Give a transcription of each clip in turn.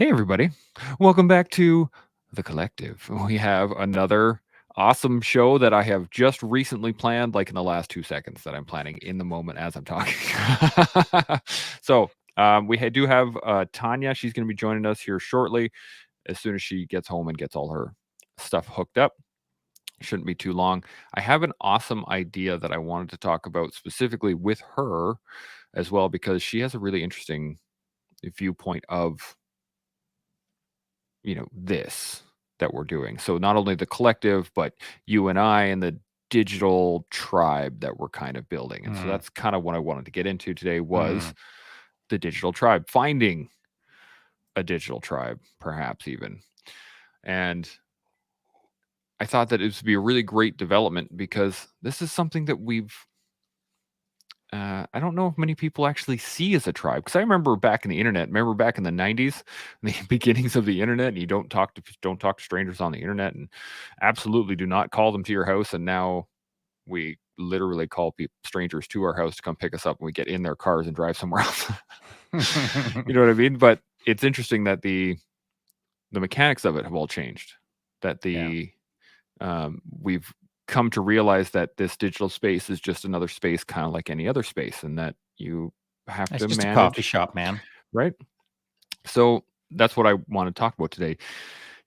Hey, everybody. Welcome back to The Collective. We have another awesome show that I have just recently planned, like in the last 2 seconds, that I'm planning in the moment as I'm talking. We do have Tanya. She's going to be joining us here shortly as soon as she gets home and gets all her stuff hooked up. Shouldn't be too long. I have an awesome idea that I wanted to talk about specifically with her as well, because she has a really interesting viewpoint of this that we're doing. So not only the collective, but you and I and the digital tribe that we're kind of building. And so Mm, that's kind of what I wanted to get into today mm. was the digital tribe, finding a digital tribe, perhaps even. And I thought that it would be a really great development because this is something that I don't know if many people actually see as a tribe, because I remember back in the internet. Remember back in the '90s, the beginnings of the internet, and you don't talk to strangers on the internet, and absolutely do not call them to your house. And now we literally call strangers to our house to come pick us up, and we get in their cars and drive somewhere else. You know what I mean? But it's interesting that the mechanics of it have all changed. That Yeah. we've come to realize that this digital space is just another space, kind of like any other space, and that you have It's to just a coffee manage, shop, man. right? So that's what I want to talk about today.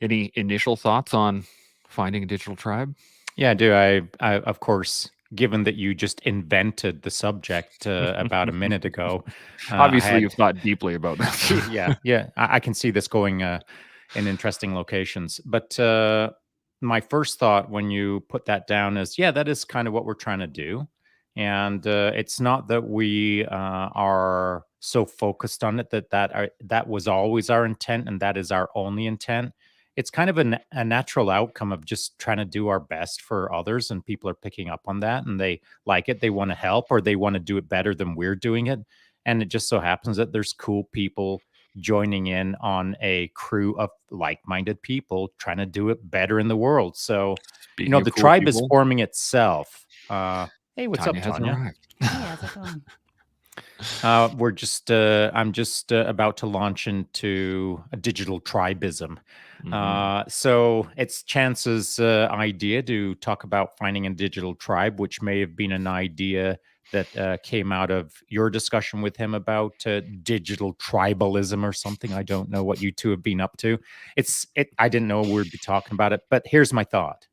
Any initial thoughts on finding a digital tribe? Yeah, I do. Of course, given that you just invented the subject about a minute ago, I Obviously, had, you've thought deeply about this. yeah, I can see this going in interesting locations. But my first thought when you put that down is, yeah, that is kind of what we're trying to do. And it's not that we are so focused on it that was always our intent and that is our only intent. It's kind of a natural outcome of just trying to do our best for others, and people are picking up on that and they like it. They want to help, or they want to do it better than we're doing it. And it just so happens that there's cool people joining in on a crew of like-minded people trying to do it better in the world. So, Speaking of the cool tribe is people, forming itself. Hey, what's Tanya up, has Tanya? arrived. Hey, how's it going? I'm just about to launch into a digital tribism. Hmm. So it's Chance's idea to talk about finding a digital tribe, which may have been an idea that came out of your discussion with him about digital tribalism or something. I don't know what you two have been up to. I didn't know we'd be talking about it, but here's my thought.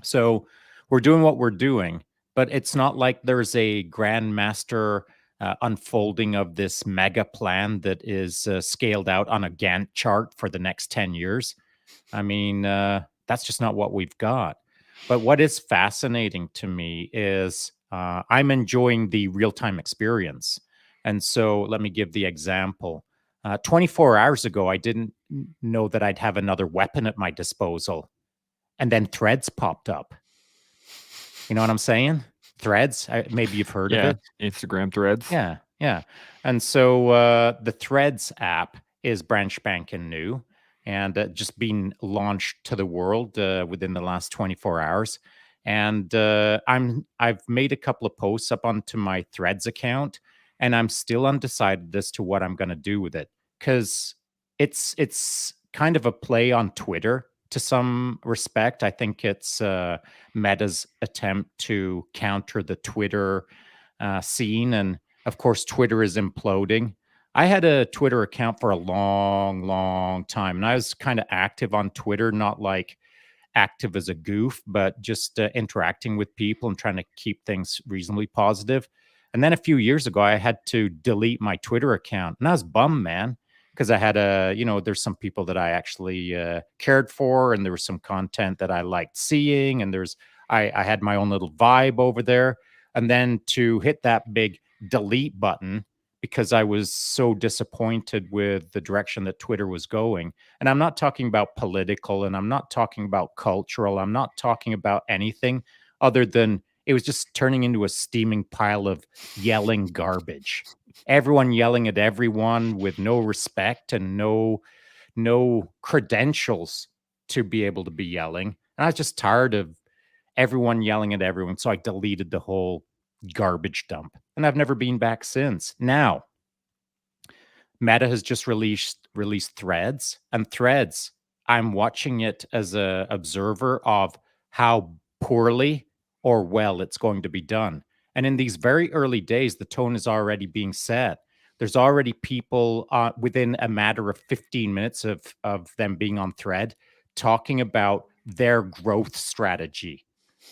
So we're doing what we're doing, but it's not like there's a grandmaster unfolding of this mega plan that is scaled out on a Gantt chart for the next 10 years. I mean, that's just not what we've got. But what is fascinating to me is I'm enjoying the real time experience. And so let me give the example. 24 hours ago, I didn't know that I'd have another weapon at my disposal. And then threads popped up. You know what I'm saying? Threads. Maybe you've heard of Yeah, it. Instagram threads. Yeah, yeah. And so the Threads app is brand spanking new and just being launched to the world within the last 24 hours. And I've made a couple of posts up onto my Threads account, and I'm still undecided as to what I'm going to do with it because it's kind of a play on Twitter to some respect. I think it's Meta's attempt to counter the Twitter scene. And of course, Twitter is imploding. I had a Twitter account for a long, long time, and I was kind of active on Twitter, not like active as a goof, but just interacting with people and trying to keep things reasonably positive. And then a few years ago, I had to delete my Twitter account, and I was bummed, man, because I had there's some people that I actually cared for, and there was some content that I liked seeing, and I had my own little vibe over there. And then to hit that big delete button because I was so disappointed with the direction that Twitter was going. And I'm not talking about political, and I'm not talking about cultural. I'm not talking about anything other than it was just turning into a steaming pile of yelling garbage. Everyone yelling at everyone with no respect and no credentials to be able to be yelling. And I was just tired of everyone yelling at everyone. So I deleted the whole garbage dump, and I've never been back since. Now, Meta has just released Threads, and Threads, I'm watching it as a observer of how poorly or well it's going to be done. And in these very early days, the tone is already being set. There's already people within a matter of 15 minutes of them being on Thread talking about their growth strategy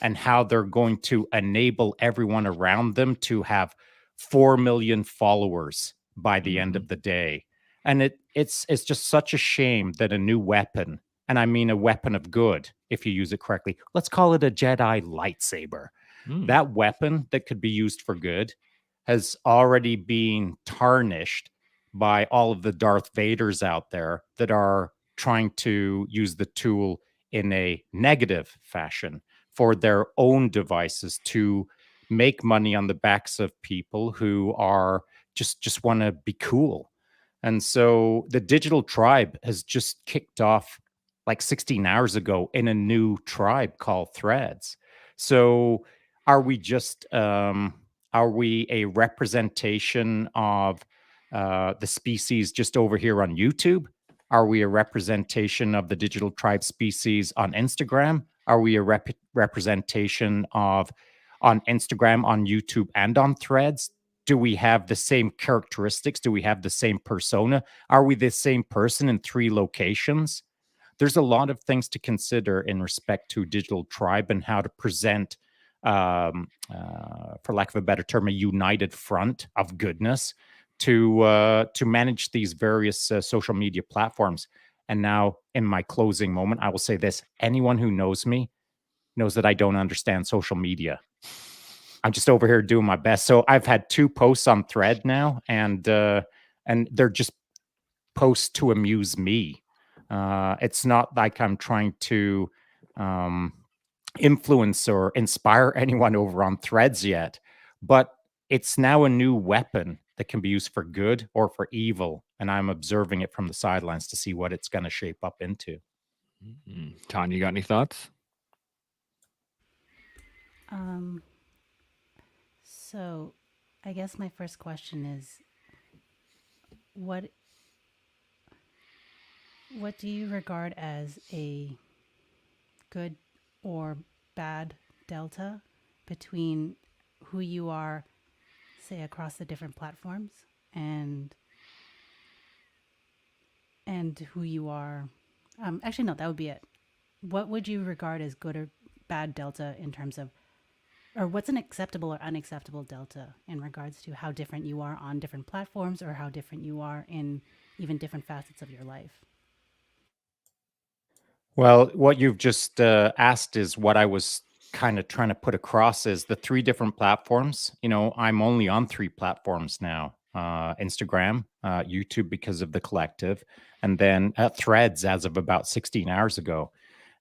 and how they're going to enable everyone around them to have 4 million followers by the end Mhm. of the day. And it's just such a shame that a new weapon, and I mean a weapon of good if you use it correctly. Let's call it a Jedi lightsaber. Mm. That weapon that could be used for good has already been tarnished by all of the Darth Vaders out there that are trying to use the tool in a negative fashion for their own devices to make money on the backs of people who are just want to be cool. And so the digital tribe has just kicked off like 16 hours ago in a new tribe called Threads. So are we just are we a representation of the species just over here on YouTube? Are we a representation of the digital tribe species on Instagram? Are we a representation of on Instagram, on YouTube, and on Threads? Do we have the same characteristics? Do we have the same persona? Are we the same person in 3 locations? There's a lot of things to consider in respect to digital tribe and how to present, for lack of a better term, a united front of goodness to manage these various social media platforms. And now, in my closing moment, I will say this: anyone who knows me knows that I don't understand social media. I'm just over here doing my best. So I've had 2 posts on Thread now, and they're just posts to amuse me. It's not like I'm trying to um, influence or inspire anyone over on Threads yet, but it's now a new weapon that can be used for good or for evil, and I'm observing it from the sidelines to see what it's going to shape up into. Tanya, you got any thoughts? Um, so I guess my first question is what what do you regard as a good or bad delta between who you are, say, across the different platforms and who you are actually no, that would be it. What would you regard as good or bad delta in terms of, or what's an acceptable or unacceptable delta in regards to how different you are on different platforms or how different you are in even different facets of your life? Well, what you've just asked is what I was kind of trying to put across is the 3 different platforms. You know, I'm only on 3 platforms now: Instagram, YouTube because of the collective, and then Threads as of about 16 hours ago.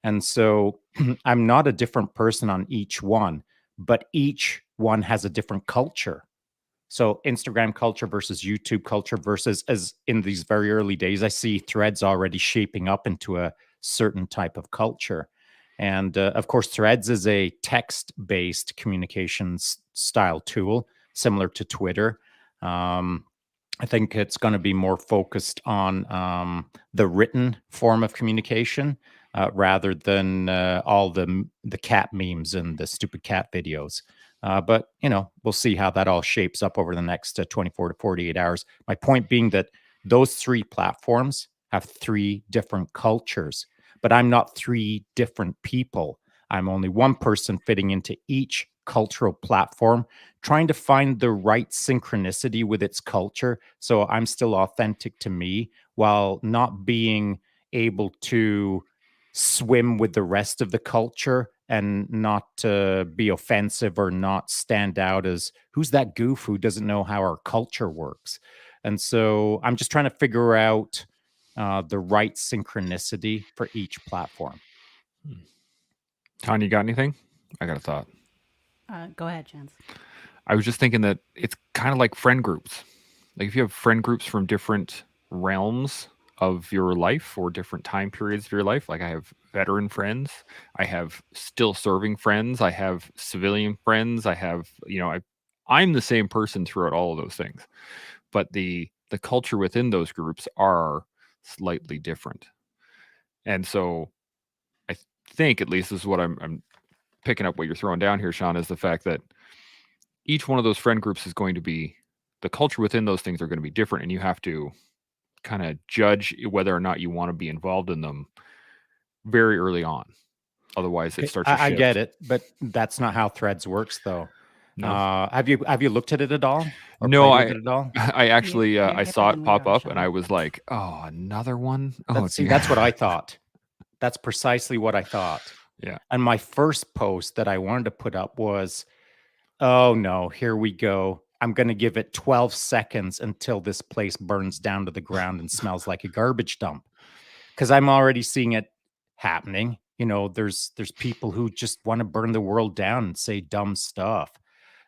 And so I'm not a different person on each one, but each one has a different culture. So Instagram culture versus YouTube culture versus, as in these very early days, I see Threads already shaping up into a certain type of culture. And of course, Threads is a text-based communications style tool, similar to Twitter. Um, I think it's going to be more focused on the written form of communication rather than all the cat memes and the stupid cat videos. But you know, we'll see how that all shapes up over the next 24 to 48 hours. My point being that those 3 platforms have 3 different cultures, but I'm not 3 different people. I'm only one person fitting into each cultural platform, trying to find the right synchronicity with its culture. So I'm still authentic to me while not being able to swim with the rest of the culture and not be offensive or not stand out as who's that goof who doesn't know how our culture works. And so I'm just trying to figure out the right synchronicity for each platform. Hmm. Tanya, you got anything? I got a thought. Go ahead, Chance. I was just thinking that it's kind of like friend groups. Like if you have friend groups from different realms of your life or different time periods of your life, like I have veteran friends, I have still serving friends, I have civilian friends, I have, I'm the same person throughout all of those things. But the culture within those groups are slightly different. And so I think, at least this is what I'm picking up what you're throwing down here, Shaun, is the fact that each one of those friend groups is going to be, the culture within those things are going to be different, and you have to kind of judge whether or not you want to be involved in them very early on. Otherwise, it starts to shift. I get it, but that's not how Threads works, though. No. Have you looked at it at all? Or No, played with it at all? I actually You're I hipper saw than it we pop are, up, and Shaun. I was like, "Oh, another one." Oh, That's what I thought. That's precisely what I thought. Yeah. And my first post that I wanted to put up was, "Oh no, here we go. I'm going to give it 12 seconds until this place burns down to the ground and smells like a garbage dump." Because I'm already seeing it happening. You know, there's people who just want to burn the world down and say dumb stuff.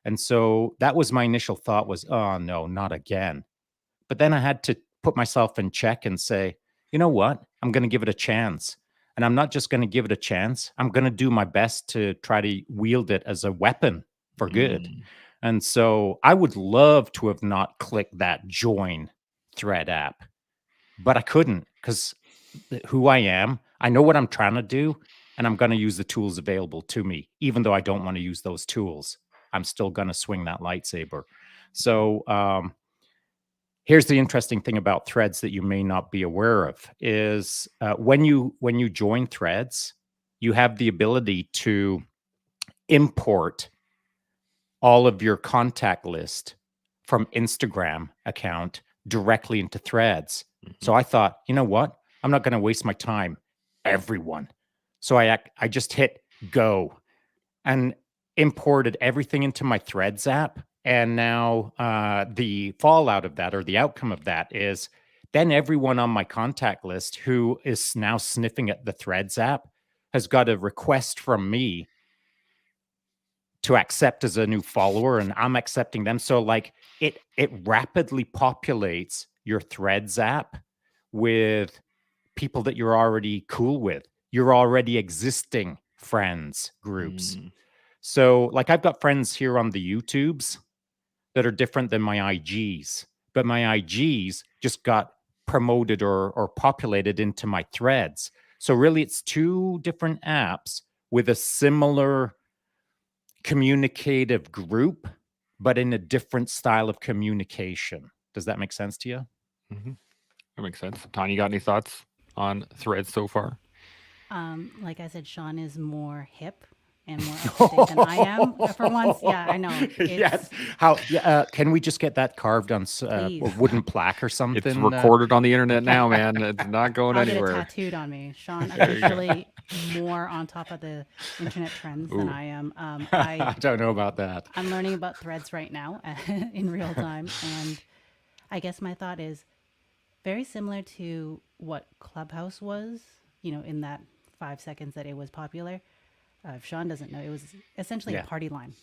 And so that was my initial thought was, oh no, not again. But then I had to put myself in check and say, you know what? I'm going to give it a chance. And I'm not just going to give it a chance. I'm going to do my best to try to wield it as a weapon for good. And so I would love to have not clicked that join thread app, but I couldn't because who I am, I know what I'm trying to do, and I'm going to use the tools available to me. Even though I don't want to use those tools, I'm still going to swing that lightsaber. So here's the interesting thing about Threads that you may not be aware of is when you join Threads, you have the ability to import all of your contact list from Instagram account directly into Threads. So I thought, you know what? I'm not going to waste my time. Everyone. So I just hit go and imported everything into my Threads app. And now the fallout of that, or the outcome of that, is then everyone on my contact list who is now sniffing at the Threads app has got a request from me to accept as a new follower, and I'm accepting them. So like it rapidly populates your Threads app with people that you're already cool with, your already existing friends groups. So like I've got friends here on the YouTubes that are different than my IGs, but my IGs just got promoted or populated into my Threads. So really it's two different apps with a similar communicative group, but in a different style of communication. Does that make sense to you? That makes sense. Tanya, you got any thoughts on Threads so far? Like I said, Shaun is more hip and more up to date than I am. For once, yeah, I know. Yes. How? Can we just get that carved on a wooden plaque or something? It's recorded on the internet now, man. It's not going I'll anywhere. Get it tattooed on me. Shaun officially more on top of the internet trends than I am. I don't know about that. I'm learning about Threads right now in real time, and I guess my thought is very similar to what Clubhouse was. You know, in that 5 seconds that it was popular. If Shaun doesn't know, it was essentially a party line.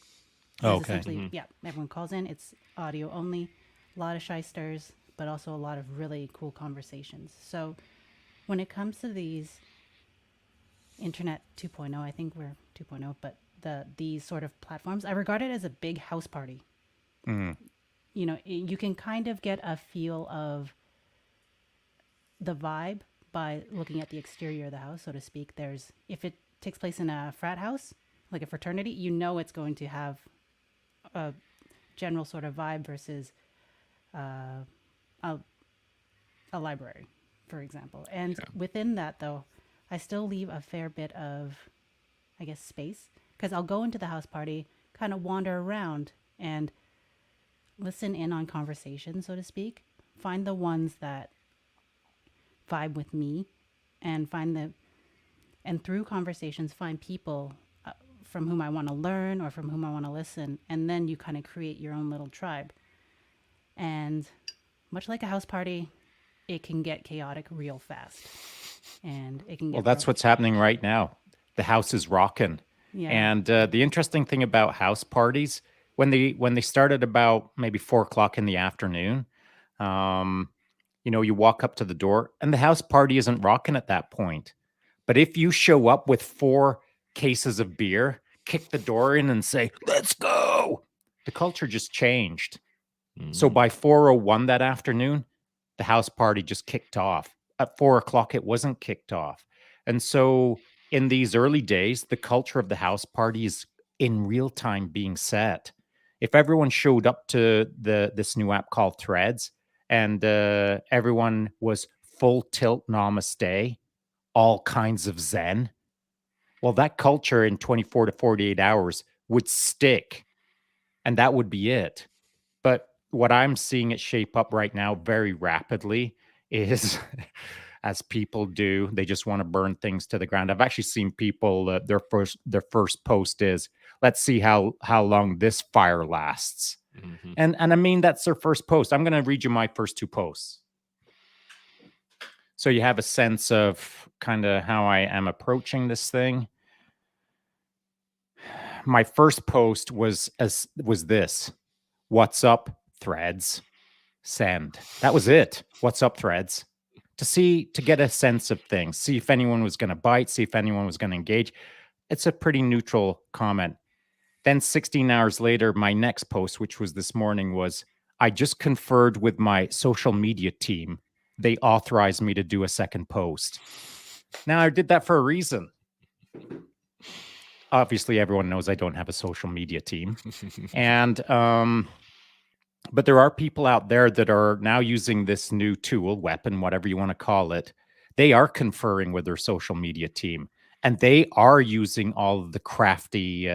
Essentially, yeah, everyone calls in. It's audio only. A lot of shysters, but also a lot of really cool conversations. So when it comes to these internet 2.0, I think we're 2.0, but these sort of platforms, I regard it as a big house party. You know, you can kind of get a feel of the vibe by looking at the exterior of the house, so to speak. If it takes place in a frat house, like a fraternity, you know it's going to have a general sort of vibe versus a library, for example. And within that, though, I still leave a fair bit of, I guess, space, because I'll go into the house party, kind of wander around and listen in on conversation, so to speak, find the ones that vibe with me, and through conversations find people from whom I want to learn or from whom I want to listen, and then you kind of create your own little tribe. And much like a house party, it can get chaotic real fast, and it can get that's what's happening right now. The house is rocking. And the interesting thing about house parties, when they started about maybe 4:00 in the afternoon, you know, you walk up to the door and the house party isn't rocking at that point. But if you show up with 4 cases of beer, kick the door in and say, let's go, the culture just changed. So by 4:01 that afternoon, the house party just kicked off. at 4 o'clock, it wasn't kicked off. And so in these early days, the culture of the house party is in real time being set. If everyone showed up to this new app called Threads and everyone was full tilt namaste, all kinds of zen, well, that culture in 24 to 48 hours would stick, and that would be it. But what I'm seeing it shape up right now very rapidly is as people do, they just want to burn things to the ground. I've actually seen people their first post is, let's see how long this fire lasts. Mm-hmm. And I mean, that's their first post. I'm going to read you my first two posts, so you have a sense of kind of how I am approaching this thing. My first post was this: "What's up, Threads? Send." That was it. "What's up, Threads?" To get a sense of things, see if anyone was going to bite, see if anyone was going to engage. It's a pretty neutral comment. Then 16 hours later, my next post, which was this morning, was, "I just conferred with my social media team. They authorized me to do a second post." Now, I did that for a reason. Obviously, everyone knows I don't have a social media team. And but there are people out there that are now using this new tool, weapon, whatever you want to call it. They are conferring with their social media team, and they are using all of the crafty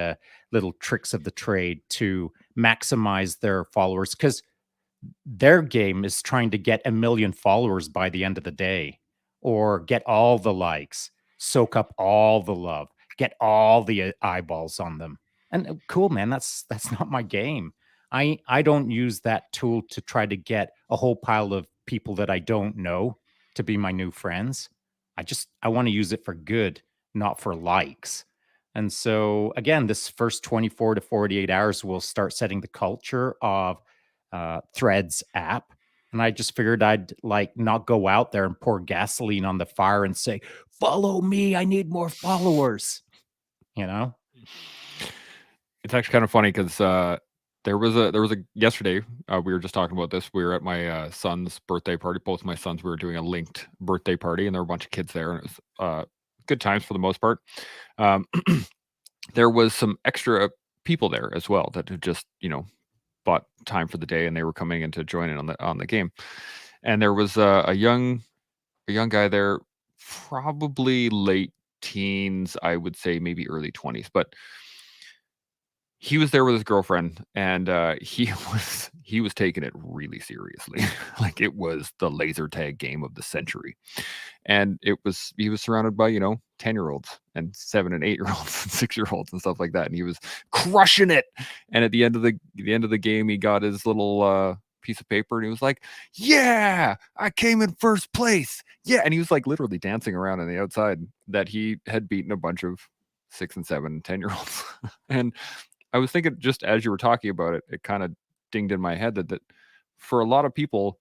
little tricks of the trade to maximize their followers, because their game is trying to get 1 million followers by the end of the day, or get all the likes, soak up all the love, get all the eyeballs on them. And cool, man, that's not my game. I don't use that tool to try to get a whole pile of people that I don't know to be my new friends. I want to use it for good, not for likes. And so again, this first 24 to 48 hours will start setting the culture of Threads app. And I just figured I'd like not go out there and pour gasoline on the fire and say, "Follow me, I need more followers." You know? It's actually kind of funny because there was a yesterday, we were just talking about this. We were at my son's birthday party. Both my sons, we were doing a linked birthday party, and there were a bunch of kids there, and it was good times for the most part. Um, there was some extra people there as well that had just bought time for the day, and they were coming in to join in on the game. And there was a young guy there, probably late teens, I would say, maybe early 20s, but he was there with his girlfriend, and he was taking it really seriously. Like, it was the laser tag game of the century. And he was surrounded by 10-year-olds and 7 and 8-year-olds and 6-year-olds and stuff like that, and he was crushing it. And at the end of the game, he got his little piece of paper, and he was like, "Yeah, I came in first place, yeah." And he was like literally dancing around on the outside that he had beaten a bunch of 6 and 7 and 10-year-olds. And I was thinking, just as you were talking about it, it kind of dinged in my head that for a lot of people,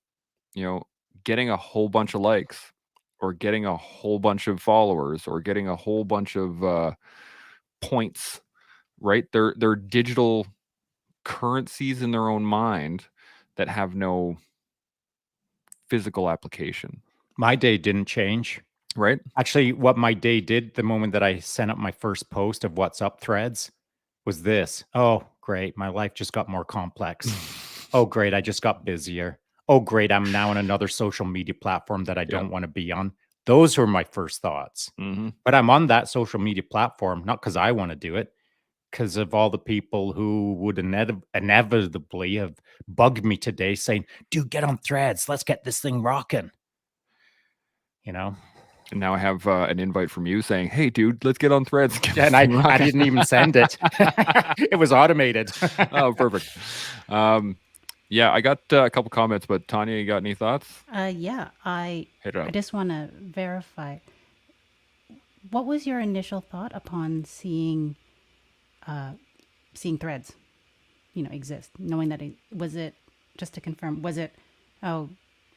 getting a whole bunch of likes, or getting a whole bunch of followers, or getting a whole bunch of points, right? They're digital currencies in their own mind that have no physical application, My day didn't change. right? Actually, what my day did the moment that I sent up my first post of "What's up, Threads" was this: "Oh, great, my life just got more complex. Oh, great, I just got busier. Oh, great, I'm now on another social media platform that I don't want to be on." Those were my first thoughts. Mm-hmm. But I'm on that social media platform not because I want to do it, because of all the people who would inevitably have bugged me today saying, "Dude, get on Threads. Let's get this thing rocking." You know? And now I have an invite from you saying, "Hey, dude, let's get on Threads." And I didn't even send it. It was automated. Oh, perfect. Yeah, I got a couple comments, but Tanya, you got any thoughts? Yeah, I Hit it up. just want to verify. What was your initial thought upon seeing Threads, exist, knowing that was it, just to confirm, was it, oh,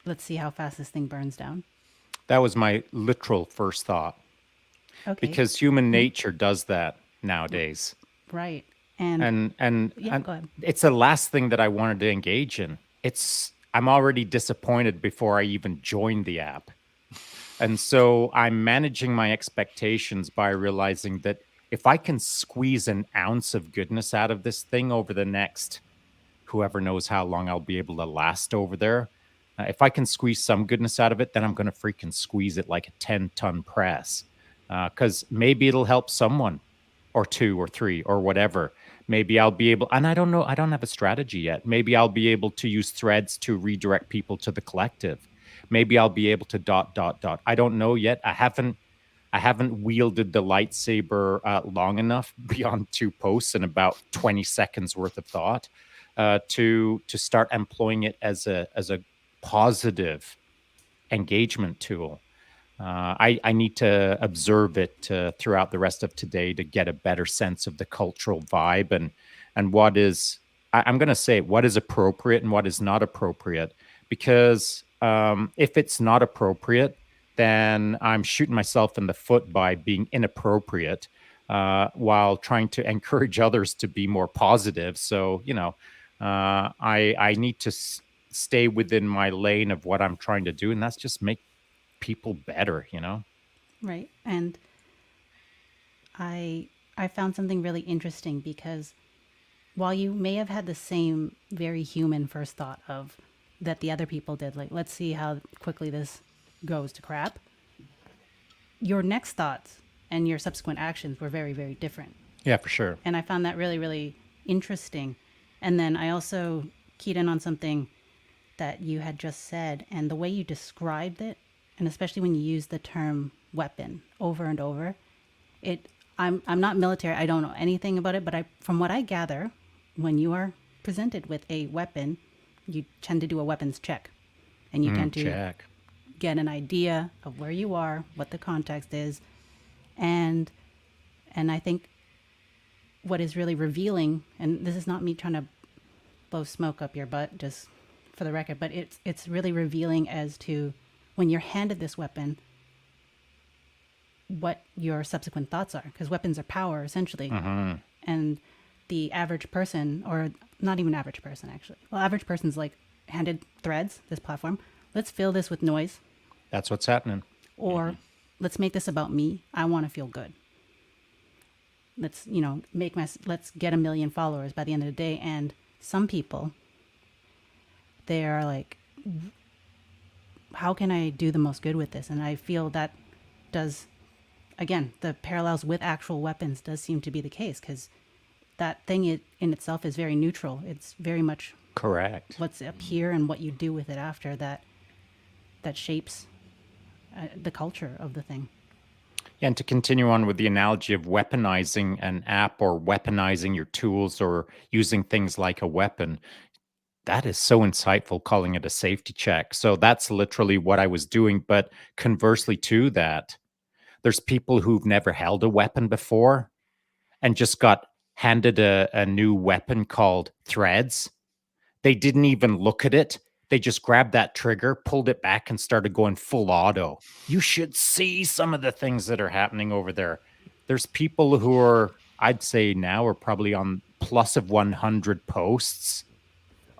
let's see how fast this thing burns down? That was my literal first thought, Okay, because human nature does that nowadays. right. And yeah, go ahead. It's the last thing that I wanted to engage in. I'm already disappointed before I even joined the app. And so I'm managing my expectations by realizing that if I can squeeze an ounce of goodness out of this thing over the next whoever knows how long I'll be able to last over there. If I can squeeze some goodness out of it, then I'm going to freaking squeeze it like a 10-ton press. Because maybe it'll help someone or two or three or whatever. Maybe I'll be able, and I don't know, I don't have a strategy yet. Maybe I'll be able to use threads to redirect people to the collective. Maybe I'll be able to dot, dot, dot. I don't know yet. I haven't wielded the lightsaber long enough beyond 2 posts and about 20 seconds worth of thought to start employing it as a positive engagement tool. I need to observe it throughout the rest of today to get a better sense of the cultural vibe and what is I'm going to say what is appropriate and what is not appropriate, because if it's not appropriate, then I'm shooting myself in the foot by being inappropriate while trying to encourage others to be more positive. So I need to stay within my lane of what I'm trying to do, and that's just make people better. Right. And I found something really interesting because while you may have had the same very human first thought of that the other people did, like let's see how quickly this goes to crap, your next thoughts and your subsequent actions were very, very different. Yeah, for sure. And I found that really, really interesting. And then I also keyed in on something that you had just said and the way you described it, and especially when you use the term weapon over and over. I'm not military, I don't know anything about it, but from what I gather, when you are presented with a weapon, you tend to do a weapons check. And you tend to get an idea of where you are, what the context is, and I think what is really revealing, and this is not me trying to blow smoke up your butt, just for the record, but it's really revealing as to when you're handed this weapon, what your subsequent thoughts are, because weapons are power essentially, and the average person, or not even average person actually, well, average person's like handed threads, this platform. Let's fill this with noise. That's what's happening. Or let's make this about me. I want to feel good. Let's, let's get 1 million followers by the end of the day. And some people, they are like, how can I do the most good with this? And I feel that does, again, the parallels with actual weapons does seem to be the case, because that thing in itself is very neutral. It's very much correct. What's up here and what you do with it after that shapes the culture of the thing. Yeah, and to continue on with the analogy of weaponizing an app or weaponizing your tools or using things like a weapon, that is so insightful, calling it a safety check. So that's literally what I was doing. But conversely to that, there's people who've never held a weapon before and just got handed a new weapon called threads. They didn't even look at it. They just grabbed that trigger, pulled it back, and started going full auto. You should see some of the things that are happening over there. There's people who are, I'd say now, are probably on plus of 100 posts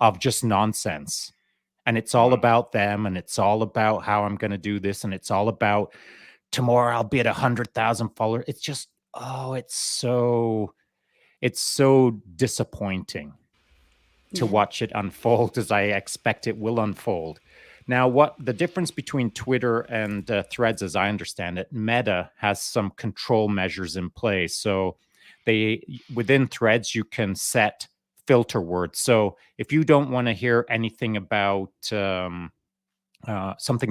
of just nonsense. And it's all about them, and it's all about how I'm going to do this, and it's all about tomorrow I'll be at 100,000 followers. It's just, it's so disappointing to watch it unfold as I expect it will unfold. Now, what the difference between Twitter and Threads, as I understand it, Meta has some control measures in place. So within Threads, you can set filter words. So if you don't want to hear anything about something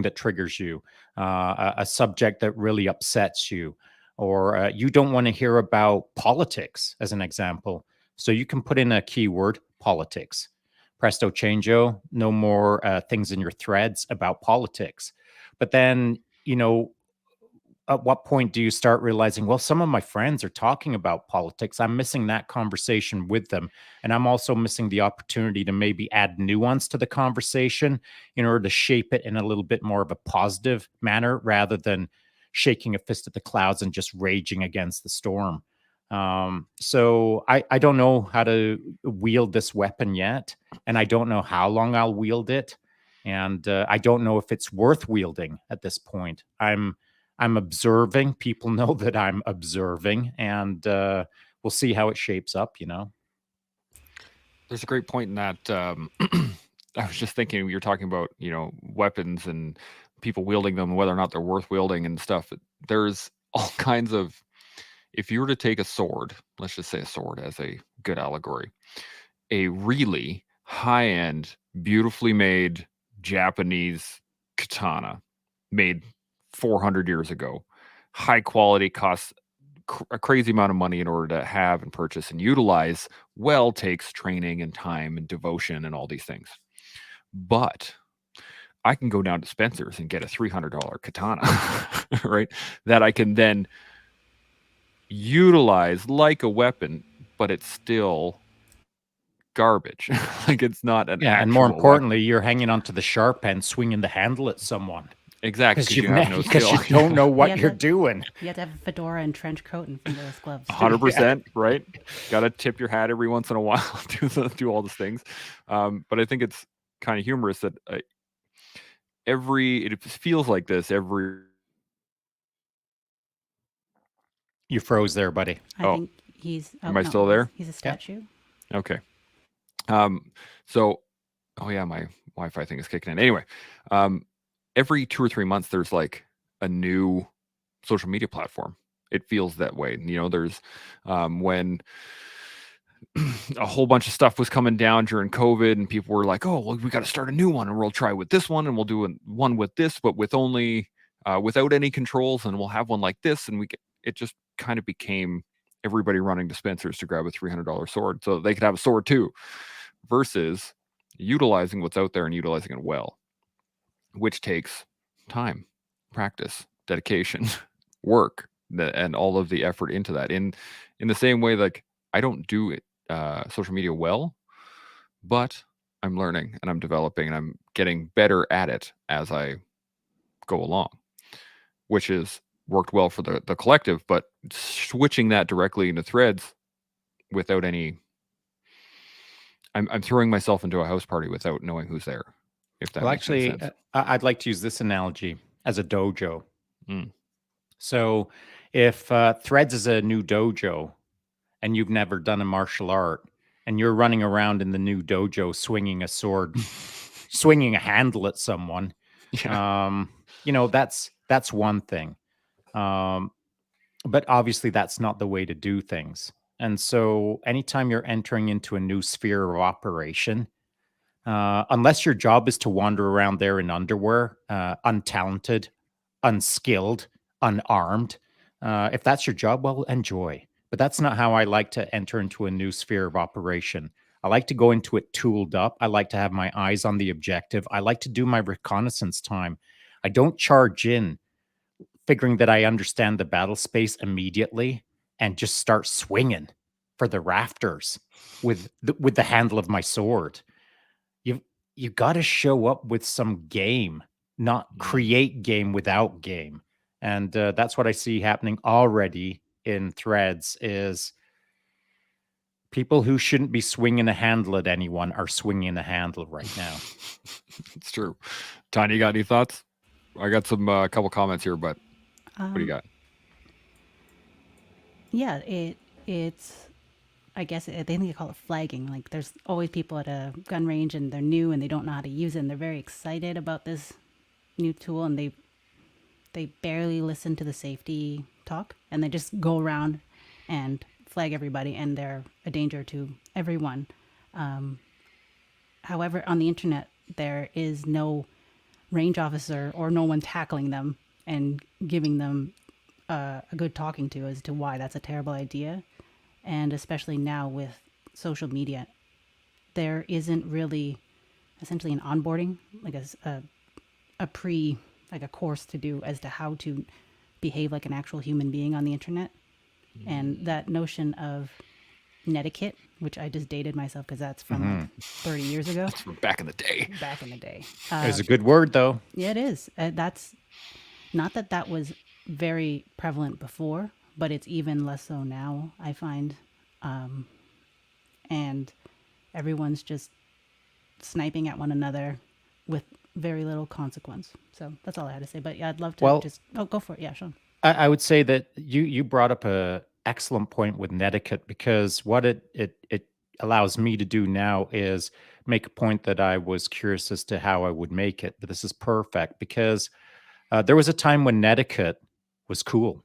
that triggers you, a subject that really upsets you, or you don't want to hear about politics, as an example, so you can put in a keyword, politics. Presto changeo, no more things in your threads about politics. But then, at what point do you start realizing, well, some of my friends are talking about politics. I'm missing that conversation with them. And I'm also missing the opportunity to maybe add nuance to the conversation in order to shape it in a little bit more of a positive manner rather than shaking a fist at the clouds and just raging against the storm. So I don't know how to wield this weapon yet, and I don't know how long I'll wield it. and I don't know if it's worth wielding at this point. I'm observing. People know that I'm observing, and we'll see how it shapes up. There's a great point in that. I was just thinking, you're talking about, weapons and people wielding them, whether or not they're worth wielding and stuff. There's all kinds of, if you were to take a sword, let's just say a sword as a good allegory, a really high end, beautifully made Japanese katana made 400 years ago, high quality, costs a crazy amount of money in order to have and purchase and utilize, well, takes training and time and devotion and all these things. But I can go down to Spencer's and get a $300 katana, right? That I can then utilize like a weapon, but it's still garbage. Like, it's not an Yeah, and more actual importantly, weapon. you're hanging onto the sharp end, swinging the handle at someone Exactly, because because you have no because skill. you don't know You what have you're to- doing. You have to have a fedora and trench coat and fingerless gloves. 100%, right? Got to tip your hat every once in a while, do all those things. But I think it's kind of humorous that it feels like this every. You froze there, buddy. I think he's. Oh, am I no, still there? He's a statue. Okay. So, oh yeah, my Wi-Fi thing is kicking in. Anyway, every 2 or 3 months, there's like a new social media platform. It feels that way. There's when a whole bunch of stuff was coming down during COVID, and people were like, "Oh, well, we got to start a new one, and we'll try with this one, and we'll do one with this, but with only without any controls, and we'll have one like this." And it just kind of became everybody running to Spencer's to grab a $300 sword so they could have a sword too, versus utilizing what's out there and utilizing it well, which takes time, practice, dedication, work, and all of the effort into that. In the same way, like, I don't do it social media well, but I'm learning and I'm developing and I'm getting better at it as I go along, which is worked well for the collective. But switching that directly into threads without any, I'm throwing myself into a house party without knowing who's there, if that Well, makes any actually, sense. I'd like to use this analogy as a dojo. Mm. So, if Threads is a new dojo and you've never done a martial art and you're running around in the new dojo swinging a sword, swinging a handle at someone, Yeah. that's one thing. But obviously, that's not the way to do things. And so, anytime you're entering into a new sphere of operation, unless your job is to wander around there in underwear, untalented, unskilled, unarmed, if that's your job, well, enjoy. But that's not how I like to enter into a new sphere of operation. I like to go into it tooled up. I like to have my eyes on the objective. I like to do my reconnaissance time. I don't charge in figuring that I understand the battle space immediately and just start swinging for the rafters with the handle of my sword. You got to show up with some game, not create game without game. And that's what I see happening already in Threads is people who shouldn't be swinging a handle at anyone are swinging a handle right now. It's true. Tanya, you got any thoughts? I got some couple comments here, but what do you got? Yeah, it's. I guess they think they call it flagging. Like, there's always people at a gun range and they're new and they don't know how to use it, and they're very excited about this new tool, and they barely listen to the safety talk, and they just go around and flag everybody, and they're a danger to everyone. However, on the internet, there is no range officer or no one tackling them and giving them a good talking to as to why that's a terrible idea. And especially now with social media, there isn't really essentially an onboarding, like like a course to do as to how to behave like an actual human being on the internet. And that notion of netiquette, which I just dated myself because that's from like 30 years ago. That's from back in the day. Back in the day. It's a good word, though. Yeah, it is. That's not that was very prevalent before, but it's even less so now, I find. And everyone's just sniping at one another with very little consequence. So that's all I had to say. But yeah, I'd love to Well, just go for it. Yeah, Sean. I would say that you brought up a excellent point with netiquette, because what it allows me to do now is make a point that I was curious as to how I would make it. But this is perfect, because there was a time when netiquette was cool.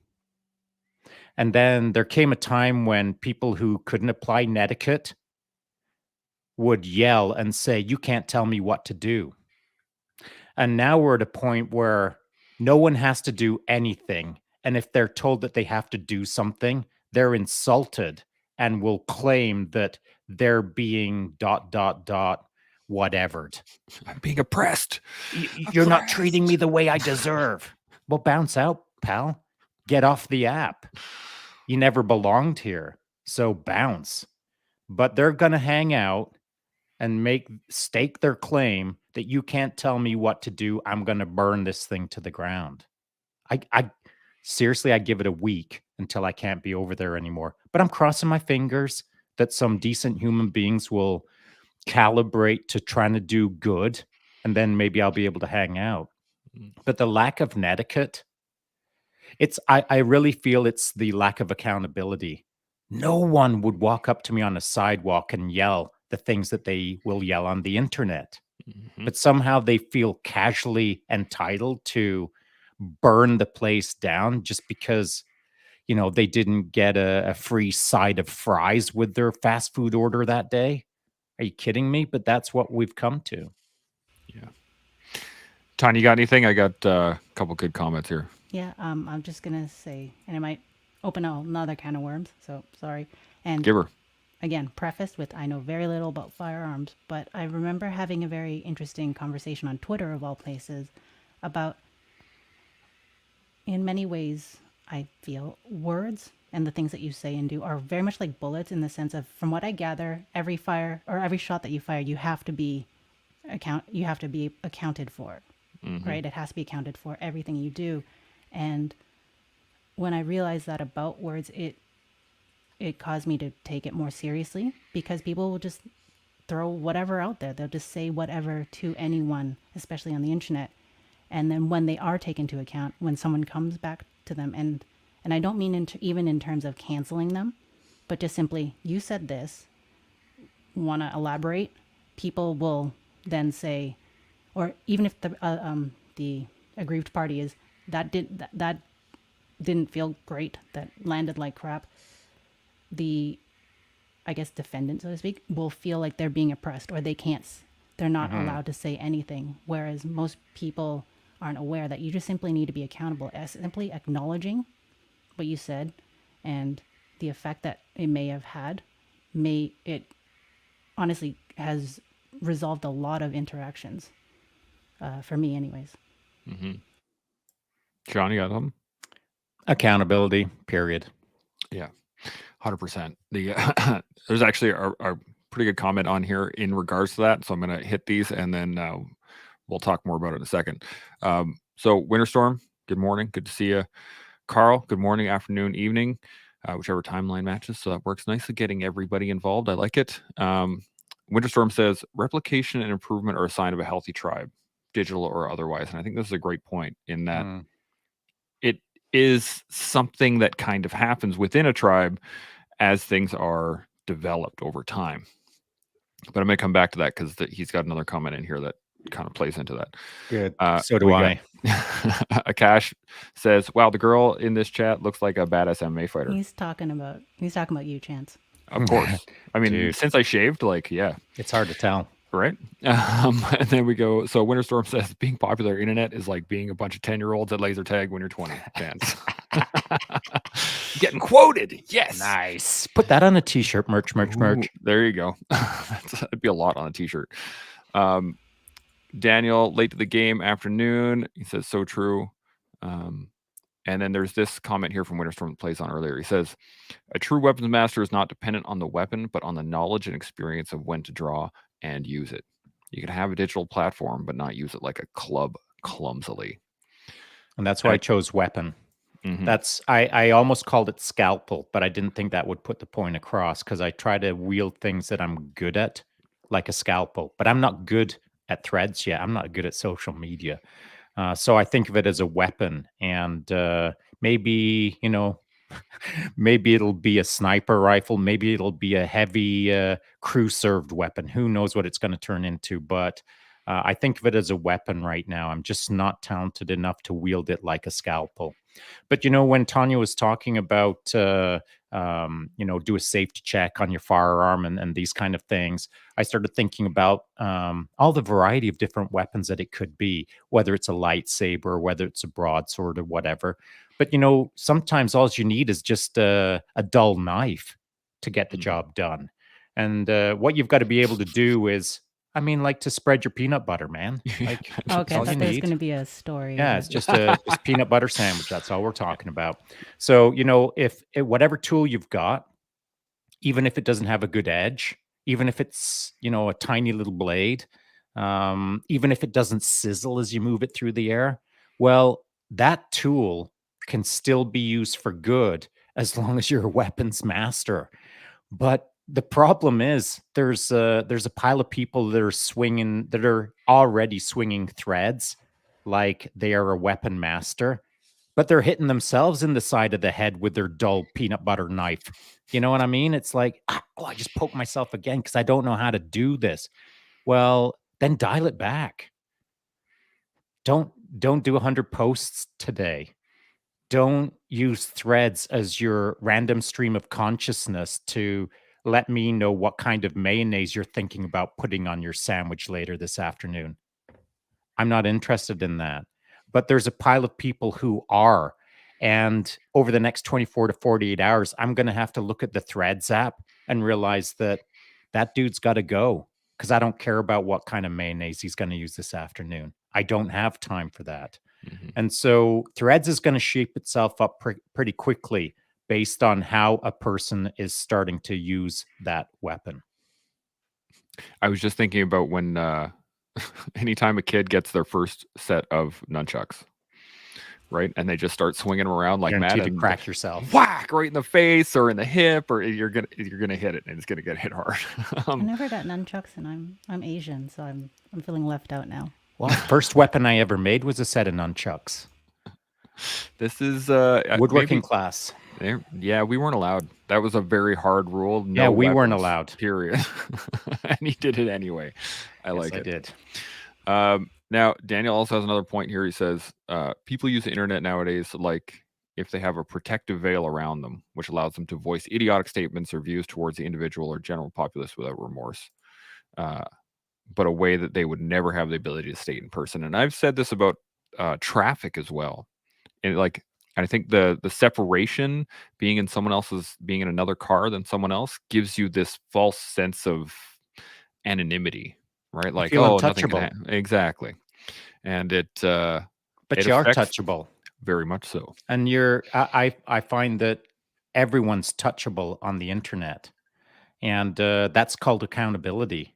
And then there came a time when people who couldn't apply netiquette would yell and say, "You can't tell me what to do." And now we're at a point where no one has to do anything. And if they're told that they have to do something, they're insulted and will claim that they're being whatevered. I'm being oppressed. You're not treating me the way I deserve. Well, bounce out, pal. Get off the app. You never belonged here. So bounce. But they're going to hang out and stake their claim that you can't tell me what to do. I'm going to burn this thing to the ground. I seriously, I give it a week until I can't be over there anymore. But I'm crossing my fingers that some decent human beings will calibrate to trying to do good, and then maybe I'll be able to hang out. But the lack of netiquette, I really feel it's the lack of accountability. No one would walk up to me on a sidewalk and yell the things that they will yell on the internet. But somehow they feel casually entitled to burn the place down just because, they didn't get a free side of fries with their fast food order that day. Are you kidding me? But that's what we've come to. Yeah. Tanya, you got anything? I got a couple good comments here. Yeah, I'm just gonna say, and it might open another can of worms. So sorry. And Give her. again, prefaced with I know very little about firearms, but I remember having a very interesting conversation on Twitter, of all places, about, in many ways, I feel words and the things that you say and do are very much like bullets, in the sense of, from what I gather, every fire or every shot that you fire, you have to be accounted for, right? It has to be accounted for, everything you do. And when I realized that about words, it caused me to take it more seriously, because people will just throw whatever out there. They'll just say whatever to anyone, especially on the internet. And then when they are taken into account, when someone comes back to them, and I don't mean even in terms of canceling them, but just simply, you said this, want to elaborate, people will then say, or even if the aggrieved party is, that didn't feel great, that landed like crap, the, I guess, defendant, so to speak, will feel like they're being oppressed, or they're not allowed to say anything. Whereas most people aren't aware that you just simply need to be accountable. As simply acknowledging what you said and the effect that it may have had, it honestly has resolved a lot of interactions, for me anyways. Shaun, you got them? Accountability, period. Yeah, 100%. There's actually a pretty good comment on here in regards to that. So I'm going to hit these, and then we'll talk more about it in a second. So Winterstorm, good morning. Good to see you. Carl, good morning, afternoon, evening, whichever timeline matches. So that works nicely, getting everybody involved. I like it. Winterstorm says replication and improvement are a sign of a healthy tribe, digital or otherwise. And I think this is a great point, in that it is something that kind of happens within a tribe as things are developed over time. But I'm going to come back to that, because he's got another comment in here that kind of plays into that. Good. So do I. Akash says, wow, the girl in this chat looks like a badass MMA fighter. He's talking about you, Chance. Of course. I mean, Dude. since I shaved, yeah. It's hard to tell. Right? And then we go, so Winterstorm says, being popular internet is like being a bunch of 10-year-olds at laser tag when you're 20. Chance. Getting quoted. Yes. Nice. Put that on a t-shirt. Merch. Ooh, there you go. That'd be a lot on a t-shirt. Daniel, late to the game, afternoon. He says, so true. And then there's this comment here from Winterstorm that plays on earlier. He says, a true weapons master is not dependent on the weapon, but on the knowledge and experience of when to draw and use it. You can have a digital platform, but not use it like a club clumsily. And that's why I chose weapon. I almost called it scalpel, but I didn't think that would put the point across, because I try to wield things that I'm good at, like a scalpel. But I'm not good at threads yet. I'm not good at social media. So I think of it as a weapon, and maybe, maybe it'll be a sniper rifle, maybe it'll be a heavy crew served weapon. Who knows what it's going to turn into? But I think of it as a weapon right now. I'm just not talented enough to wield it like a scalpel. But when Tanya was talking about, do a safety check on your firearm and these kind of things, I started thinking about all the variety of different weapons that it could be, whether it's a lightsaber, whether it's a broadsword or whatever. But sometimes all you need is just a dull knife to get the job done. And what you've got to be able to do is, like to spread your peanut butter, man. Like Okay, I all you thought there's need. going to be a story. Yeah, it's just a peanut butter sandwich. That's all we're talking about. So, if whatever tool you've got, even if it doesn't have a good edge, even if it's, a tiny little blade, even if it doesn't sizzle as you move it through the air, well, that tool can still be used for good as long as you're a weapons master. But the problem is there's a pile of people that are already swinging threads like they are a weapon master, but they're hitting themselves in the side of the head with their dull peanut butter knife. You know what I mean? It's like, I just poked myself again because I don't know how to do this. Well, then dial it back. Don't do 100 posts today. Don't use threads as your random stream of consciousness to let me know what kind of mayonnaise you're thinking about putting on your sandwich later this afternoon. I'm not interested in that. But there's a pile of people who are. And over the next 24 to 48 hours, I'm going to have to look at the Threads app and realize that dude's got to go because I don't care about what kind of mayonnaise he's going to use this afternoon. I don't have time for that. And so Threads is going to shape itself up pretty quickly based on how a person is starting to use that weapon. I was just thinking about when anytime a kid gets their first set of nunchucks, right, and they just start swinging them around like mad, and crack yourself, whack right in the face or in the hip, or you're gonna hit it, and it's gonna get hit hard. I never got nunchucks, and I'm Asian, so I'm feeling left out now. Well, first weapon I ever made was a set of nunchucks. This is woodworking class. Yeah, we weren't allowed. That was a very hard rule. No, yeah, we weapons, weren't allowed. Period. And he did it anyway. I did. Now, Daniel also has another point here. He says, people use the internet nowadays like if they have a protective veil around them, which allows them to voice idiotic statements or views towards the individual or general populace without remorse, but a way that they would never have the ability to state in person. And I've said this about traffic as well. And I think the separation, being in another car than someone else, gives you this false sense of anonymity, right? Like, feel nothing untouchable. can exactly. And but you are touchable. Very much so. And I find that everyone's touchable on the internet, and that's called accountability.